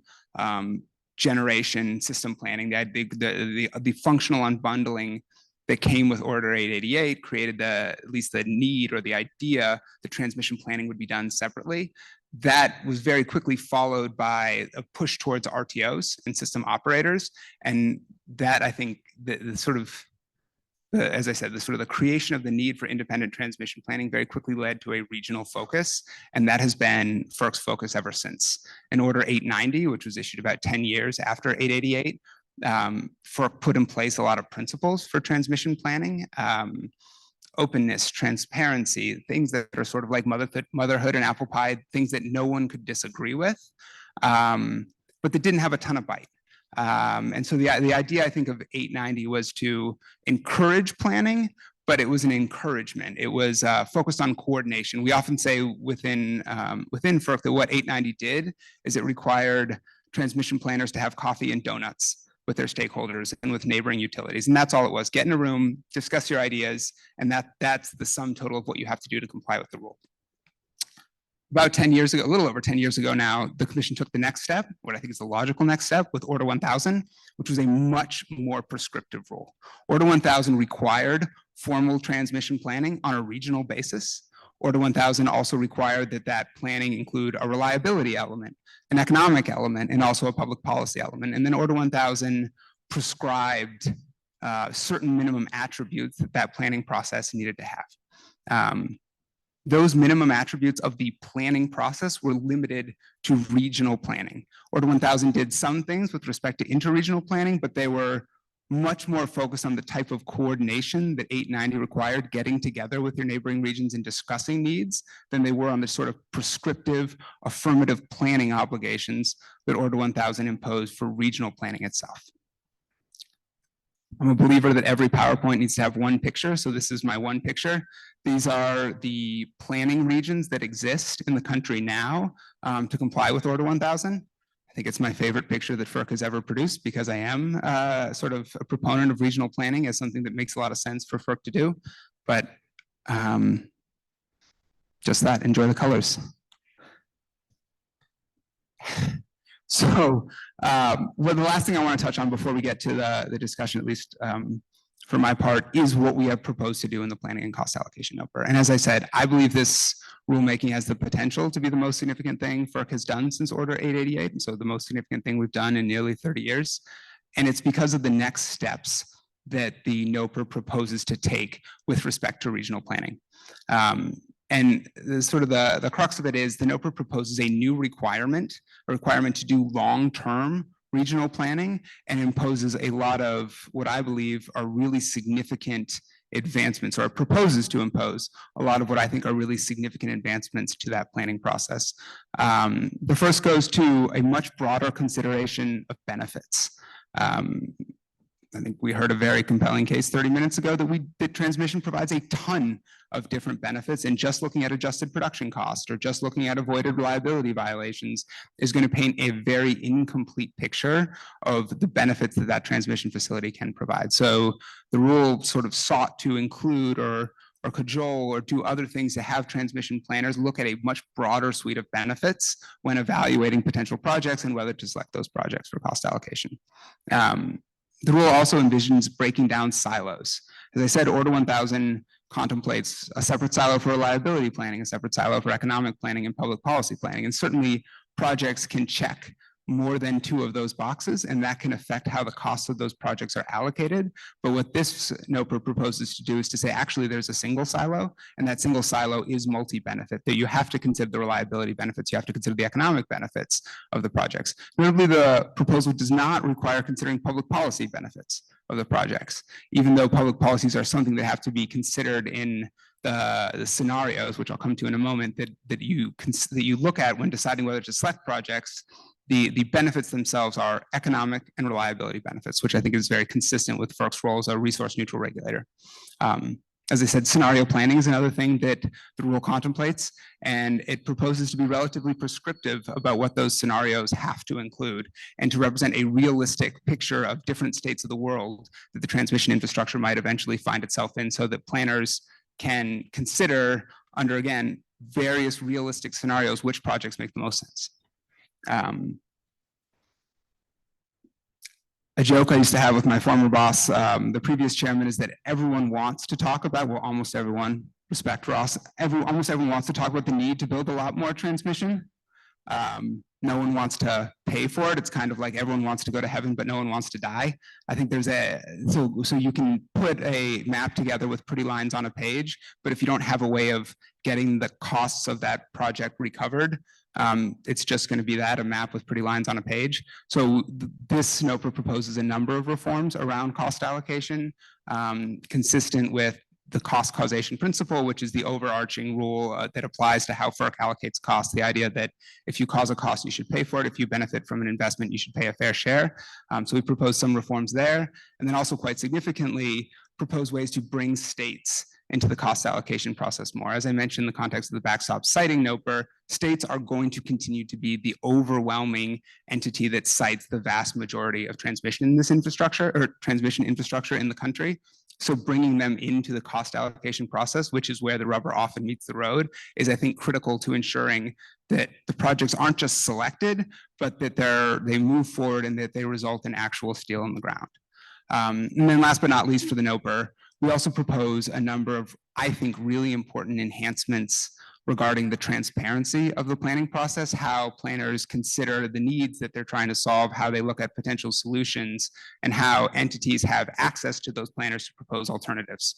generation system planning, the functional unbundling that came with Order 888 created at least the need or the idea that transmission planning would be done separately. That was very quickly followed by a push towards RTOs and system operators. And that, I think, as I said, the creation of the need for independent transmission planning very quickly led to a regional focus. And that has been FERC's focus ever since. In Order 890, which was issued about 10 years after 888, FERC put in place a lot of principles for transmission planning. Openness, transparency, things that are sort of like motherhood and apple pie, things that no one could disagree with, but that didn't have a ton of bite. And so the idea, I think, of 890 was to encourage planning, but it was an encouragement. It was focused on coordination. We often say within FERC that what 890 did is it required transmission planners to have coffee and donuts with their stakeholders and with neighboring utilities. And that's all it was. Get in a room, discuss your ideas, and that's the sum total of what you have to do to comply with the rule. About 10 years ago, a little over 10 years ago now, the commission took the next step, what I think is the logical next step, with Order 1000, which was a much more prescriptive rule. Order 1000 required formal transmission planning on a regional basis. Order 1000 also required that planning include a reliability element, an economic element, and also a public policy element. And then Order 1000 prescribed certain minimum attributes that planning process needed to have. Those minimum attributes of the planning process were limited to regional planning. Order 1000 did some things with respect to interregional planning, but they were much more focused on the type of coordination that 890 required, getting together with your neighboring regions and discussing needs, than they were on the sort of prescriptive affirmative planning obligations that Order 1000 imposed for regional planning itself. I'm a believer that every PowerPoint needs to have one picture, so this is my one picture. These are the planning regions that exist in the country now to comply with Order 1000. I think it's my favorite picture that FERC has ever produced because I am sort of a proponent of regional planning as something that makes a lot of sense for FERC to do. But just that, enjoy the colors. So well, the last thing I want to touch on before we get to the discussion, at least for my part, is what we have proposed to do in the planning and cost allocation number. And as I said, I believe this rulemaking has the potential to be the most significant thing FERC has done since Order 888. And so the most significant thing we've done in nearly 30 years. And it's because of the next steps that the NOPR proposes to take with respect to regional planning. And the crux of it is the NOPR proposes a new requirement to do long-term regional planning and imposes a lot of what I believe are really significant advancements, or proposes to impose a lot of what I think are really significant advancements to that planning process. The first goes to a much broader consideration of benefits. I think we heard a very compelling case 30 minutes ago that transmission provides a ton of different benefits, and just looking at adjusted production cost or just looking at avoided reliability violations is going to paint a very incomplete picture of the benefits that that transmission facility can provide. So the rule sort of sought to include or cajole or do other things to have transmission planners look at a much broader suite of benefits when evaluating potential projects and whether to select those projects for cost allocation. The rule also envisions breaking down silos. As I said, Order 1000 contemplates a separate silo for reliability planning, a separate silo for economic planning and public policy planning. And certainly projects can check more than 2 of those boxes, and that can affect how the costs of those projects are allocated. But what this NOPR proposes to do is to say, actually, there's a single silo, and that single silo is multi-benefit, that you have to consider the reliability benefits, you have to consider the economic benefits of the projects. Notably, the proposal does not require considering public policy benefits of the projects, even though public policies are something that have to be considered in the scenarios, which I'll come to in a moment, that you look at when deciding whether to select projects. The benefits themselves are economic and reliability benefits, which I think is very consistent with FERC's role as a resource neutral regulator. As I said, scenario planning is another thing that the rule contemplates, and it proposes to be relatively prescriptive about what those scenarios have to include and to represent a realistic picture of different states of the world that the transmission infrastructure might eventually find itself in, so that planners can consider under, again, various realistic scenarios which projects make the most sense. A joke I used to have with my former boss, the previous chairman, is that everyone wants to talk about, well, almost everyone, respect Ross, almost everyone wants to talk about the need to build a lot more transmission. No one wants to pay for it. It's kind of like everyone wants to go to heaven, but no one wants to die. I think there's so you can put a map together with pretty lines on a page, but if you don't have a way of getting the costs of that project recovered, it's just going to be a map with pretty lines on a page. So this NOPR proposes a number of reforms around cost allocation, consistent with the cost causation principle, which is the overarching rule that applies to how FERC allocates costs. The idea that if you cause a cost, you should pay for it. If you benefit from an investment, you should pay a fair share. So we propose some reforms there. And then also quite significantly, propose ways to bring states into the cost allocation process more. As I mentioned, in the context of the backstop siting NOPR, states are going to continue to be the overwhelming entity that sites the vast majority of transmission in this infrastructure or transmission infrastructure in the country. So bringing them into the cost allocation process, which is where the rubber often meets the road, is I think critical to ensuring that the projects aren't just selected, but that they move forward and that they result in actual steel in the ground. And then last but not least for the NOPR, we also propose a number of, I think, really important enhancements regarding the transparency of the planning process, how planners consider the needs that they're trying to solve, how they look at potential solutions, and how entities have access to those planners to propose alternatives.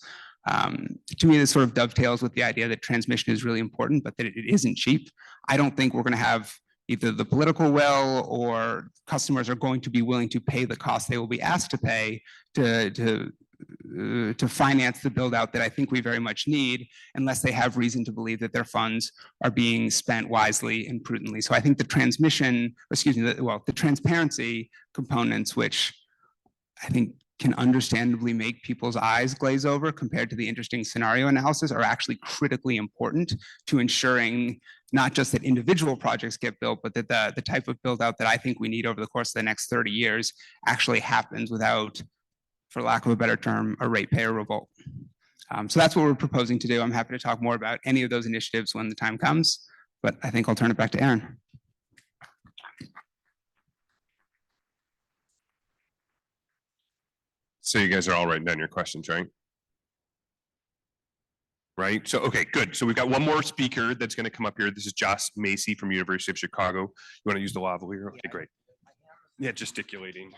To me, this sort of dovetails with the idea that transmission is really important, but that it isn't cheap. I don't think we're going to have either the political will or customers are going to be willing to pay the cost they will be asked to pay to finance the build out that I think we very much need, unless they have reason to believe that their funds are being spent wisely and prudently. So I think the the transparency components, which I think can understandably make people's eyes glaze over compared to the interesting scenario analysis, are actually critically important to ensuring not just that individual projects get built, but that the type of build out that I think we need over the course of the next 30 years actually happens without, for lack of a better term, a ratepayer revolt. So that's what we're proposing to do. I'm happy to talk more about any of those initiatives when the time comes, but I think I'll turn it back to Aaron. So you guys are all writing down your questions, right? Right. So, okay, good. So we've got one more speaker that's going to come up here. This is Josh Macey from University of Chicago. You want to use the lavalier? Okay, great. Yeah, gesticulating.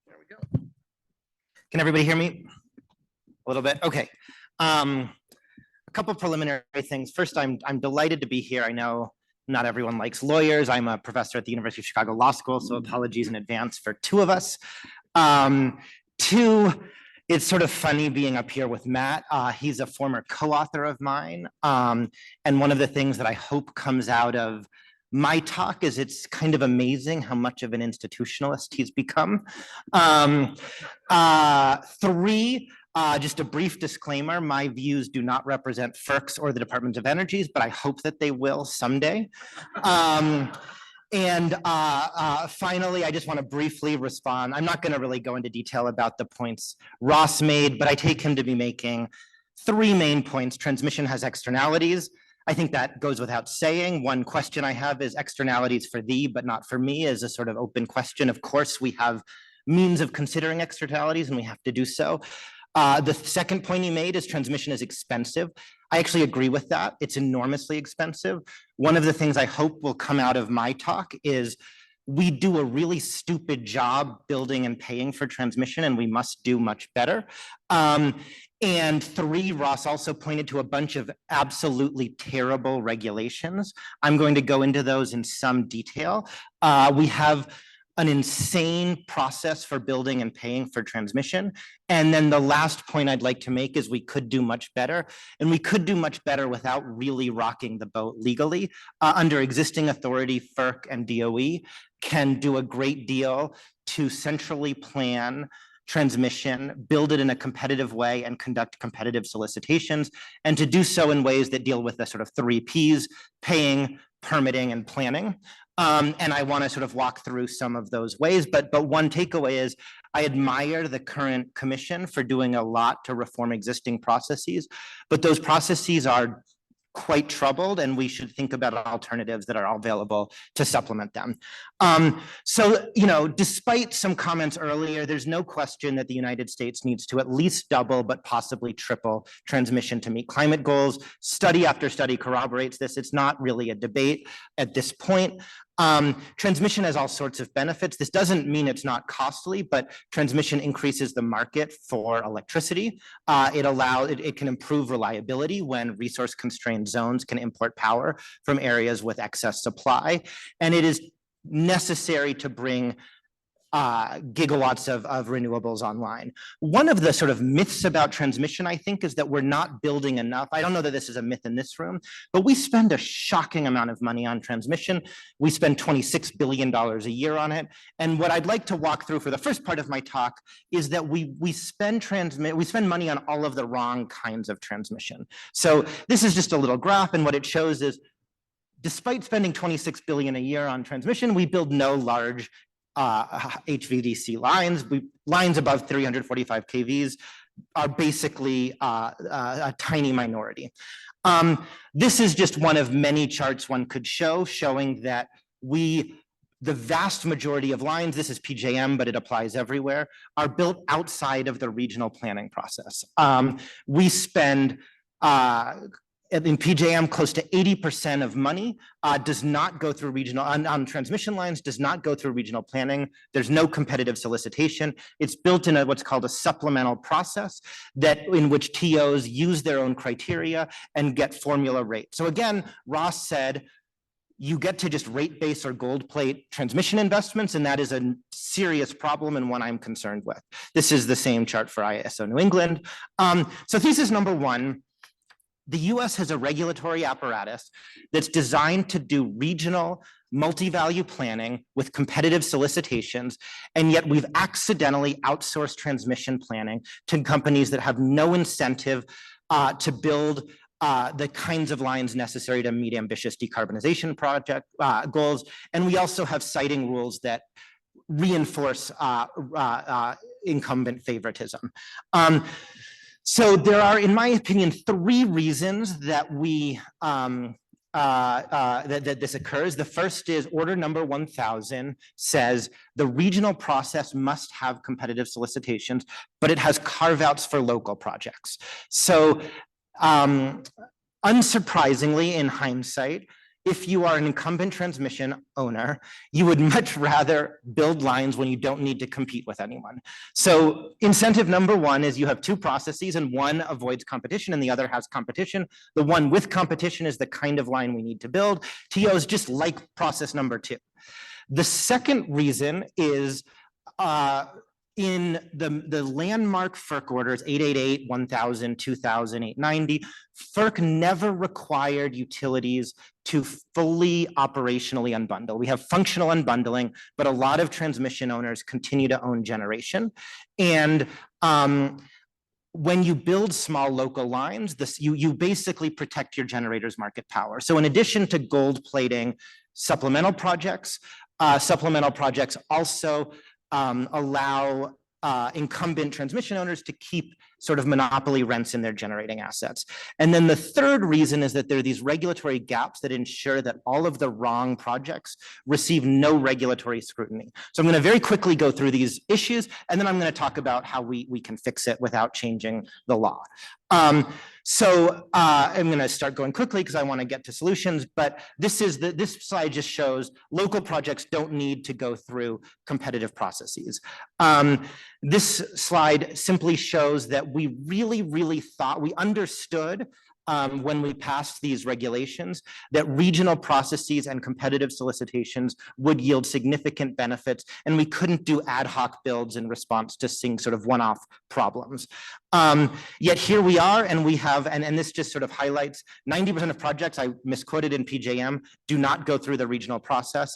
There we go. Can everybody hear me? A little bit? Okay. A couple preliminary things. First, I'm delighted to be here. I know not everyone likes lawyers. I'm a professor at the University of Chicago Law School, so apologies in advance for 2 of us. 2, it's sort of funny being up here with Matt. He's a former co-author of mine. And one of the things that I hope comes out of my talk is it's kind of amazing how much of an institutionalist he's become. Three, just a brief disclaimer, my views do not represent FERC's or the Department of Energy's, but I hope that they will someday. And finally, I just want to briefly respond. I'm not going to really go into detail about the points Ross made, but I take him to be making three main points. Transmission has externalities. I think that goes without saying. One question I have is externalities for thee, but not for me, is a sort of open question. Of course, we have means of considering externalities and we have to do so. The second point he made is transmission is expensive. I actually agree with that. It's enormously expensive. One of the things I hope will come out of my talk is we do a really stupid job building and paying for transmission, and we must do much better. And three, Ross also pointed to a bunch of absolutely terrible regulations. I'm going to go into those in some detail. We have an insane process for building and paying for transmission. And then the last point I'd like to make is we could do much better, and we could do much better without really rocking the boat legally. Under existing authority, FERC and DOE can do a great deal to centrally plan transmission, build it in a competitive way, and conduct competitive solicitations, and to do so in ways that deal with the sort of three Ps: paying, permitting, and planning. And I want to sort of walk through some of those ways, but one takeaway is I admire the current commission for doing a lot to reform existing processes, but those processes are quite troubled, and we should think about alternatives that are available to supplement them. So, you know, despite some comments earlier, there's no question that the United States needs to at least double, but possibly triple transmission to meet climate goals. Study after study corroborates this. It's not really a debate at this point. Transmission has all sorts of benefits. This doesn't mean it's not costly, but transmission increases the market for electricity. It can improve reliability when resource constrained zones can import power from areas with excess supply. And it is necessary to bring gigawatts of renewables online. One of the sort of myths about transmission, I think, is that we're not building enough. I don't know that this is a myth in this room, but we spend a shocking amount of money on transmission. We spend $26 billion a year on it. And what I'd like to walk through for the first part of my talk is that we spend money on all of the wrong kinds of transmission. So this is just a little graph, and what it shows is despite spending $26 billion a year on transmission, we build no large HVDC lines. Lines above 345 kVs are basically a tiny minority. This is just one of many charts one could show, showing that the vast majority of lines, this is PJM, but it applies everywhere, are built outside of the regional planning process. We spend in PJM, close to 80% of money does not go through regional, on transmission lines, does not go through regional planning. There's no competitive solicitation. It's built in what's called a supplemental process in which TOs use their own criteria and get formula rate. So again, Ross said, you get to just rate base or gold plate transmission investments, and that is a serious problem and one I'm concerned with. This is the same chart for ISO New England. So thesis number one, the US has a regulatory apparatus that's designed to do regional multi-value planning with competitive solicitations, and yet we've accidentally outsourced transmission planning to companies that have no incentive to build the kinds of lines necessary to meet ambitious decarbonization project goals. And we also have siting rules that reinforce incumbent favoritism. So there are, in my opinion, three reasons that that this occurs. The first is order number 1000 says the regional process must have competitive solicitations, but it has carve-outs for local projects. So unsurprisingly, in hindsight, if you are an incumbent transmission owner, you would much rather build lines when you don't need to compete with anyone. So incentive number one is you have two processes, and one avoids competition and the other has competition. The one with competition is the kind of line we need to build. TOs just like process number two. The second reason is in the landmark FERC orders 888, 1000, 2000, 890, FERC never required utilities to fully operationally unbundle. We have functional unbundling, but a lot of transmission owners continue to own generation. And when you build small local lines, you basically protect your generator's market power. So in addition to gold plating supplemental projects also allow incumbent transmission owners to keep sort of monopoly rents in their generating assets. And then the third reason is that there are these regulatory gaps that ensure that all of the wrong projects receive no regulatory scrutiny. So I'm going to very quickly go through these issues, and then I'm going to talk about how we can fix it without changing the law. I'm going to start going quickly because I want to get to solutions, but this slide just shows local projects don't need to go through competitive processes. This slide simply shows that we really thought, we understood when we passed these regulations that regional processes and competitive solicitations would yield significant benefits, and we couldn't do ad hoc builds in response to seeing sort of one-off problems. Yet here we are, and we have, and this just sort of highlights 90% of projects, I misquoted in PJM, do not go through the regional process.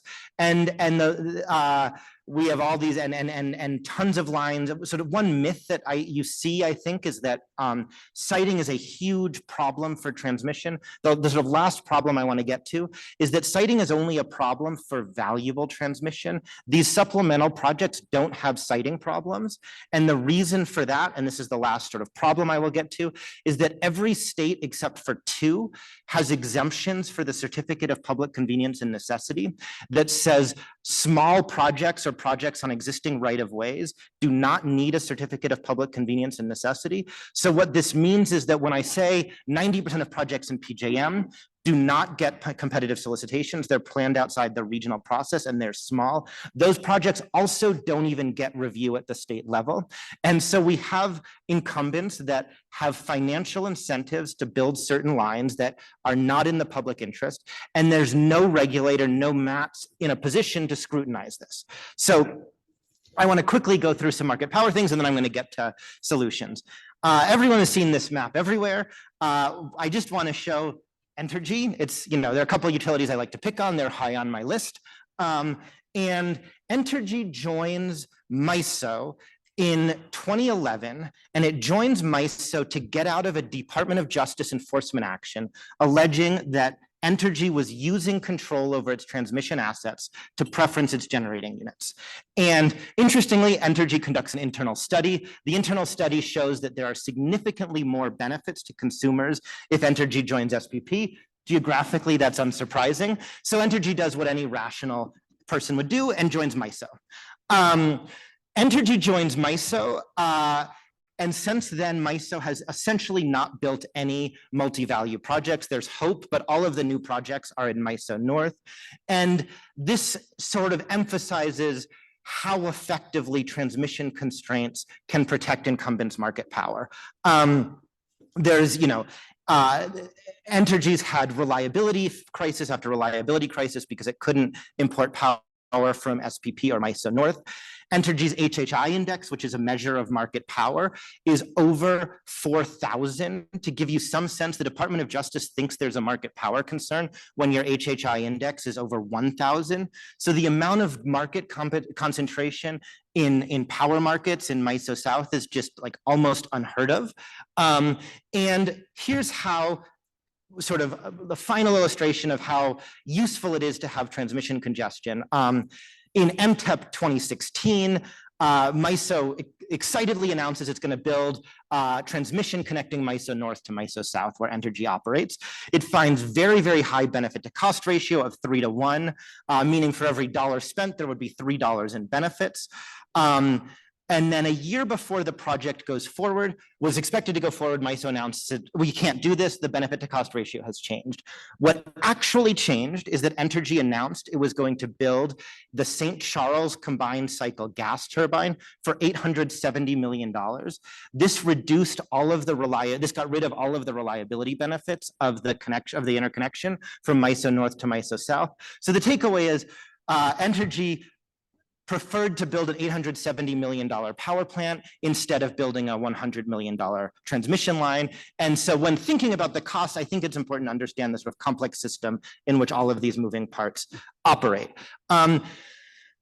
We have all these and tons of lines. Sort of one myth that you see, I think, is that siting is a huge problem for transmission. The sort of last problem I want to get to is that siting is only a problem for valuable transmission. These supplemental projects don't have siting problems. And the reason for that, and this is the last sort of problem I will get to, is that every state except for 2 has exemptions for the Certificate of Public Convenience and Necessity that says small projects or projects on existing right-of-ways do not need a Certificate of Public Convenience and Necessity. So what this means is that when I say 90% of projects in PJM do not get competitive solicitations, they're planned outside the regional process and they're small, those projects also don't even get review at the state level. And so we have incumbents that have financial incentives to build certain lines that are not in the public interest, and there's no regulator, no MATs in a position to scrutinize this. So I want to quickly go through some market power things, and then I'm going to get to solutions. Everyone has seen this map everywhere. I just want to show Entergy. It's, there are a couple of utilities I like to pick on. They're high on my list. And Entergy joins MISO in 2011, and it joins MISO to get out of a Department of Justice enforcement action alleging that Entergy was using control over its transmission assets to preference its generating units. And interestingly, Entergy conducts an internal study. The internal study shows that there are significantly more benefits to consumers if Entergy joins SPP. Geographically, that's unsurprising. So Entergy does what any rational person would do and joins MISO. Entergy joins MISO, and since then, MISO has essentially not built any multi-value projects. There's hope, but all of the new projects are in MISO North. And this sort of emphasizes how effectively transmission constraints can protect incumbents' market power. Entergy's had reliability crisis after reliability crisis because it couldn't import power from SPP or MISO North. Entergy's HHI index, which is a measure of market power, is over 4,000. To give you some sense, the Department of Justice thinks there's a market power concern when your HHI index is over 1,000. So the amount of market concentration in power markets in MISO South is just like almost unheard of. And here's how sort of the final illustration of how useful it is to have transmission congestion. In MTEP 2016, MISO excitedly announces it's going to build transmission connecting MISO North to MISO South, where Entergy operates. It finds very high benefit to cost ratio of 3 to 1, meaning for every dollar spent, there would be $3 in benefits. And then a year before the project goes forward, was expected to go forward, MISO announced that we can't do this, the benefit to cost ratio has changed. What actually changed is that Entergy announced it was going to build the St. Charles combined cycle gas turbine for $870 million. This reduced all of the this got rid of all of the reliability benefits of the interconnection from MISO North to MISO South. So the takeaway is Entergy preferred to build an $870 million power plant instead of building a $100 million transmission line. And so when thinking about the costs, I think it's important to understand this sort of complex system in which all of these moving parts operate.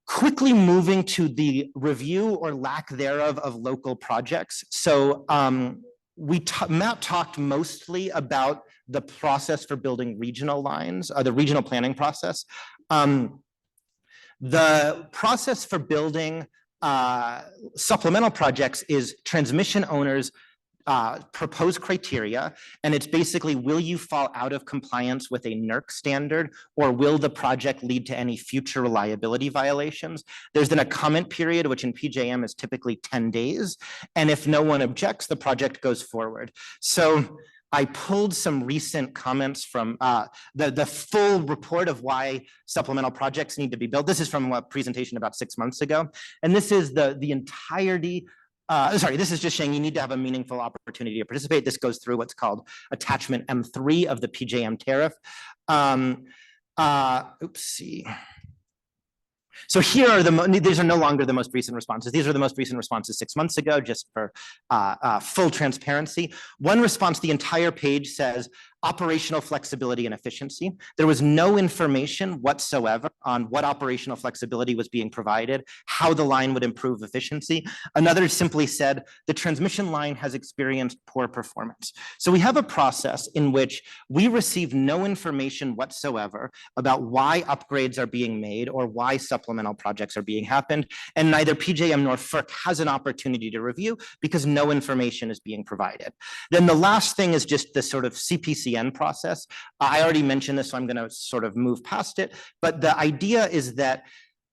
Quickly moving to the review or lack thereof of local projects. So Matt talked mostly about the process for building regional lines, the regional planning process. The process for building supplemental projects is transmission owners propose criteria, and it's basically, will you fall out of compliance with a NERC standard, or will the project lead to any future reliability violations? There's then a comment period, which in PJM is typically 10 days. And if no one objects, the project goes forward. So I pulled some recent comments from the full report of why supplemental projects need to be built. This is from a presentation about 6 months ago. And this is the entirety. This is just saying you need to have a meaningful opportunity to participate. This goes through what's called attachment M3 of the PJM tariff. Oopsie. So here are these are no longer the most recent responses. These are the most recent responses 6 months ago, just for full transparency. One response, the entire page says operational flexibility and efficiency. There was no information whatsoever on what operational flexibility was being provided, how the line would improve efficiency. Another simply said the transmission line has experienced poor performance. So we have a process in which we receive no information whatsoever about why upgrades are being made or why supplemental projects are being happened. And neither PJM nor FERC has an opportunity to review because no information is being provided. Then the last thing is just the sort of CPCN process. I already mentioned this, so I'm going to sort of move past it. But the idea is that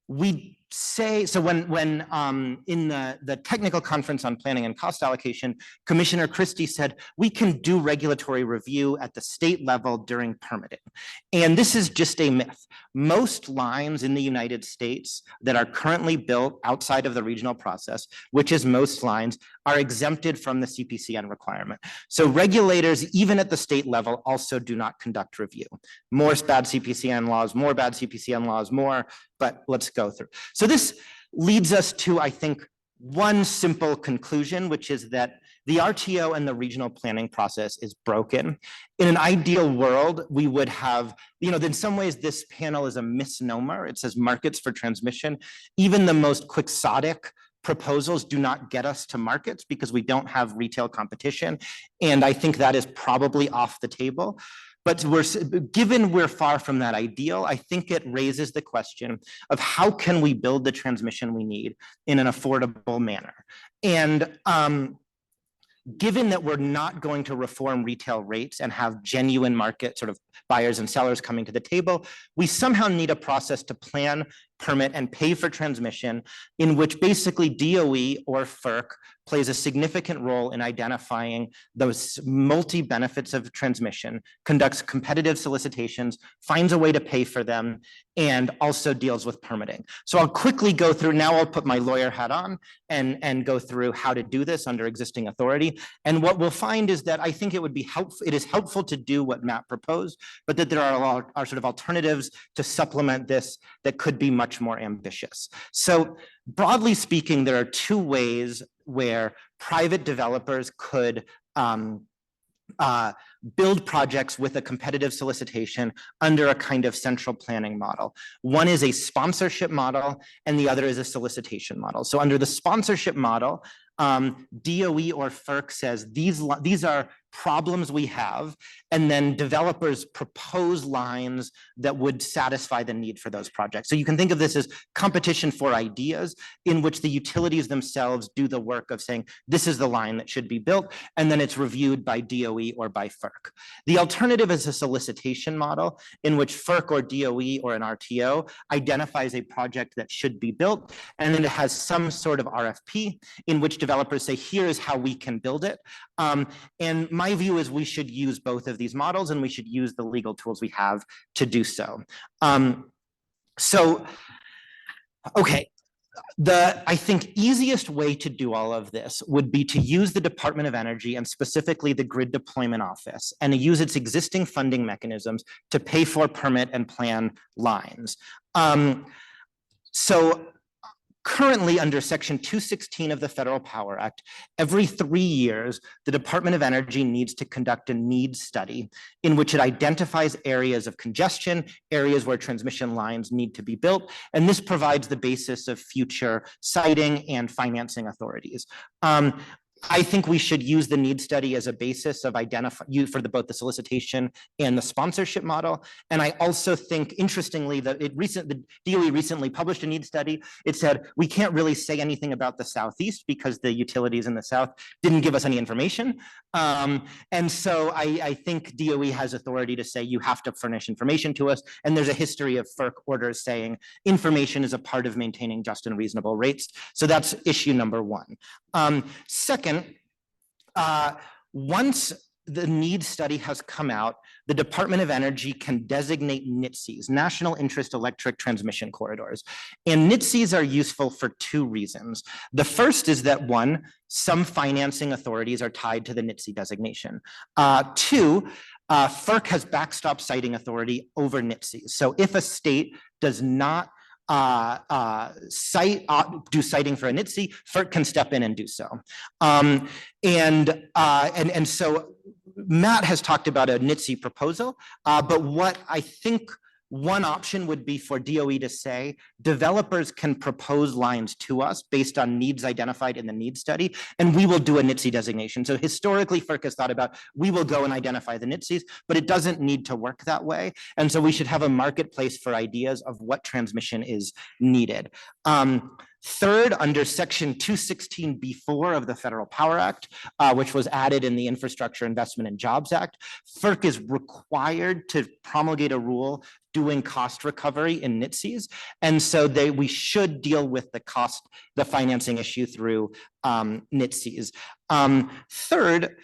we say, so when in the technical conference on planning and cost allocation, Commissioner Christie said, we can do regulatory review at the state level during permitting. And this is just a myth. Most lines in the United States that are currently built outside of the regional process, which is most lines, are exempted from the CPCN requirement. So regulators, even at the state level, also do not conduct review. More bad CPCN laws, more bad CPCN laws, more, but let's go through. So this leads us to, I think, one simple conclusion, which is that the RTO and the regional planning process is broken. In an ideal world, we would have, in some ways, this panel is a misnomer. It says markets for transmission. Even the most quixotic proposals do not get us to markets because we don't have retail competition. And I think that is probably off the table. But given we're far from that ideal, I think it raises the question of how can we build the transmission we need in an affordable manner? And given that we're not going to reform retail rates and have genuine market sort of buyers and sellers coming to the table, we somehow need a process to plan, permit, and pay for transmission in which basically DOE or FERC plays a significant role in identifying those multi-benefits of transmission, conducts competitive solicitations, finds a way to pay for them, and also deals with permitting. So I'll quickly go through, now I'll put my lawyer hat on and go through how to do this under existing authority. And what we'll find is that I think it is helpful to do what Matt proposed, but that there are sort of alternatives to supplement this that could be much more ambitious. So broadly speaking, there are two ways where private developers could build projects with a competitive solicitation under a kind of central planning model. One is a sponsorship model, and the other is a solicitation model. So under the sponsorship model, DOE or FERC says these are problems we have, and then developers propose lines that would satisfy the need for those projects. So you can think of this as competition for ideas in which the utilities themselves do the work of saying, this is the line that should be built, and then it's reviewed by DOE or by FERC. The alternative is a solicitation model in which FERC or DOE or an RTO identifies a project that should be built, and then it has some sort of RFP in which developers say, here is how we can build it. And my view is we should use both of these models, and we should use the legal tools we have to do so. Okay. I think easiest way to do all of this would be to use the Department of Energy and specifically the Grid Deployment Office and to use its existing funding mechanisms to pay for, permit, and plan lines. So Currently, under Section 216 of the Federal Power Act, every 3 years, the Department of Energy needs to conduct a needs study in which it identifies areas of congestion, areas where transmission lines need to be built, and this provides the basis of future siting and financing authorities. I think we should use the need study as a basis of for both the solicitation and the sponsorship model. And I also think, interestingly, that the DOE recently published a need study. It said we can't really say anything about the Southeast because the utilities in the South didn't give us any information. And so I think DOE has authority to say you have to furnish information to us. And there's a history of FERC orders saying information is a part of maintaining just and reasonable rates. So that's issue number one. Second, once the need study has come out, the Department of Energy can designate NITCs, National Interest Electric Transmission Corridors. And NITCs are useful for 2 reasons. The first is that 1, some financing authorities are tied to the NITC designation. 2, FERC has backstop siting authority over NITCs. So if a state does not do citing for a NITC, FERC can step in and do so. And so Matt has talked about a NITC proposal, but what I think one option would be for DOE to say, developers can propose lines to us based on needs identified in the need study, and we will do a NITC designation. So historically, FERC has thought about, we will go and identify the NITCs, but it doesn't need to work that way. And so we should have a marketplace for ideas of what transmission is needed. Third, under Section 216B4 of the Federal Power Act, which was added in the Infrastructure Investment and Jobs Act, FERC is required to promulgate a rule doing cost recovery in NITCs. And so we should deal with the financing issue through NITCs. Third,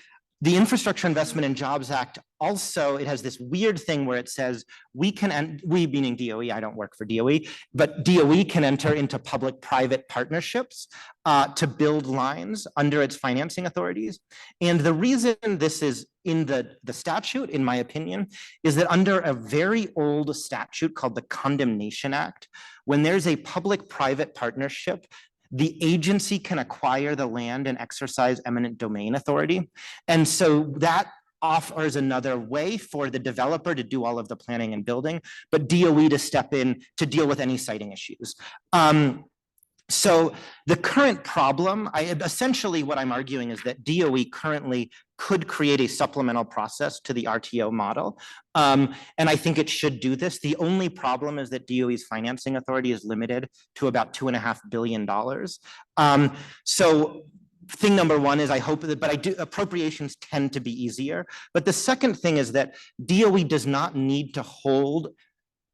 the Infrastructure Investment and Jobs Act also, it has this weird thing where it says we meaning DOE, I don't work for DOE, but DOE can enter into public-private partnerships to build lines under its financing authorities. And the reason this is in the statute, in my opinion, is that under a very old statute called the Condemnation Act, when there's a public-private partnership, the agency can acquire the land and exercise eminent domain authority. And so that offers another way for the developer to do all of the planning and building, but DOE to step in to deal with any siting issues. So the current problem, essentially what I'm arguing is that DOE currently could create a supplemental process to the RTO model. And I think it should do this. The only problem is that DOE's financing authority is limited to about $2.5 billion. So thing number one is I hope that, but appropriations tend to be easier. But the second thing is that DOE does not need to hold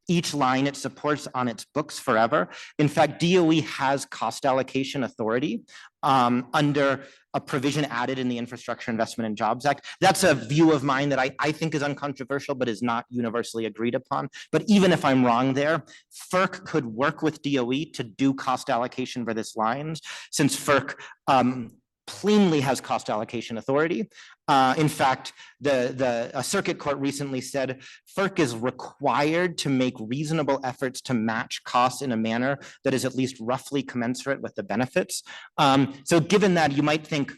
each line it supports on its books forever. In fact, DOE has cost allocation authority under a provision added in the Infrastructure Investment and Jobs Act. That's a view of mine that I think is uncontroversial, but is not universally agreed upon. But even if I'm wrong there, FERC could work with DOE to do cost allocation for this lines, since FERC plainly has cost allocation authority. In fact, a circuit court recently said FERC is required to make reasonable efforts to match costs in a manner that is at least roughly commensurate with the benefits. So given that, you might think,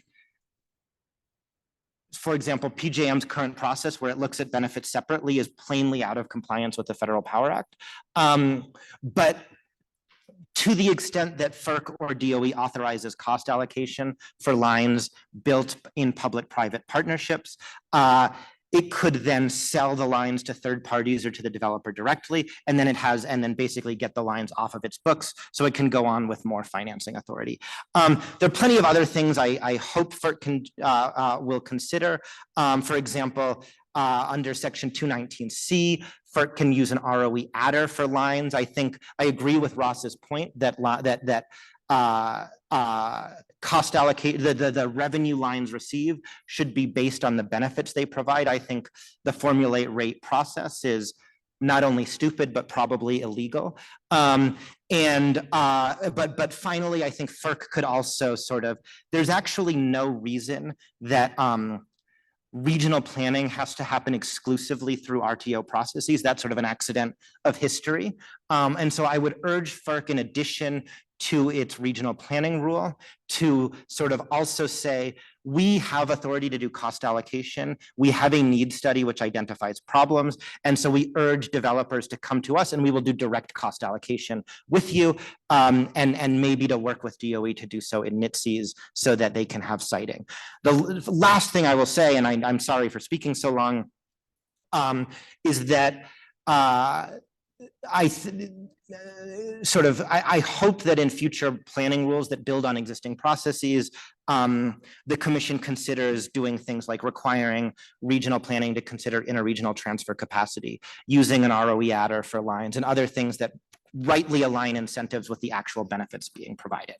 for example, PJM's current process where it looks at benefits separately is plainly out of compliance with the Federal Power Act. But to the extent that FERC or DOE authorizes cost allocation for lines built in public-private partnerships, it could then sell the lines to third parties or to the developer directly, and then basically get the lines off of its books so it can go on with more financing authority. There are plenty of other things I hope FERC will consider. For example, under Section 219C, FERC can use an ROE adder for lines. I agree with Ross's point that cost allocate the revenue lines received should be based on the benefits they provide. I think the formulate rate process is not only stupid but probably illegal. But finally, I think FERC could also there's actually no reason that regional planning has to happen exclusively through RTO processes. That's sort of an accident of history. And so I would urge FERC, in addition to its regional planning rule to sort of also say, we have authority to do cost allocation. We have a need study which identifies problems. And so we urge developers to come to us and we will do direct cost allocation with you and maybe to work with DOE to do so in NITSEs so that they can have siting. The last thing I will say, and I'm sorry for speaking so long, is that I hope that in future planning rules that build on existing processes, the commission considers doing things like requiring regional planning to consider interregional transfer capacity, using an ROE adder for lines and other things that rightly align incentives with the actual benefits being provided.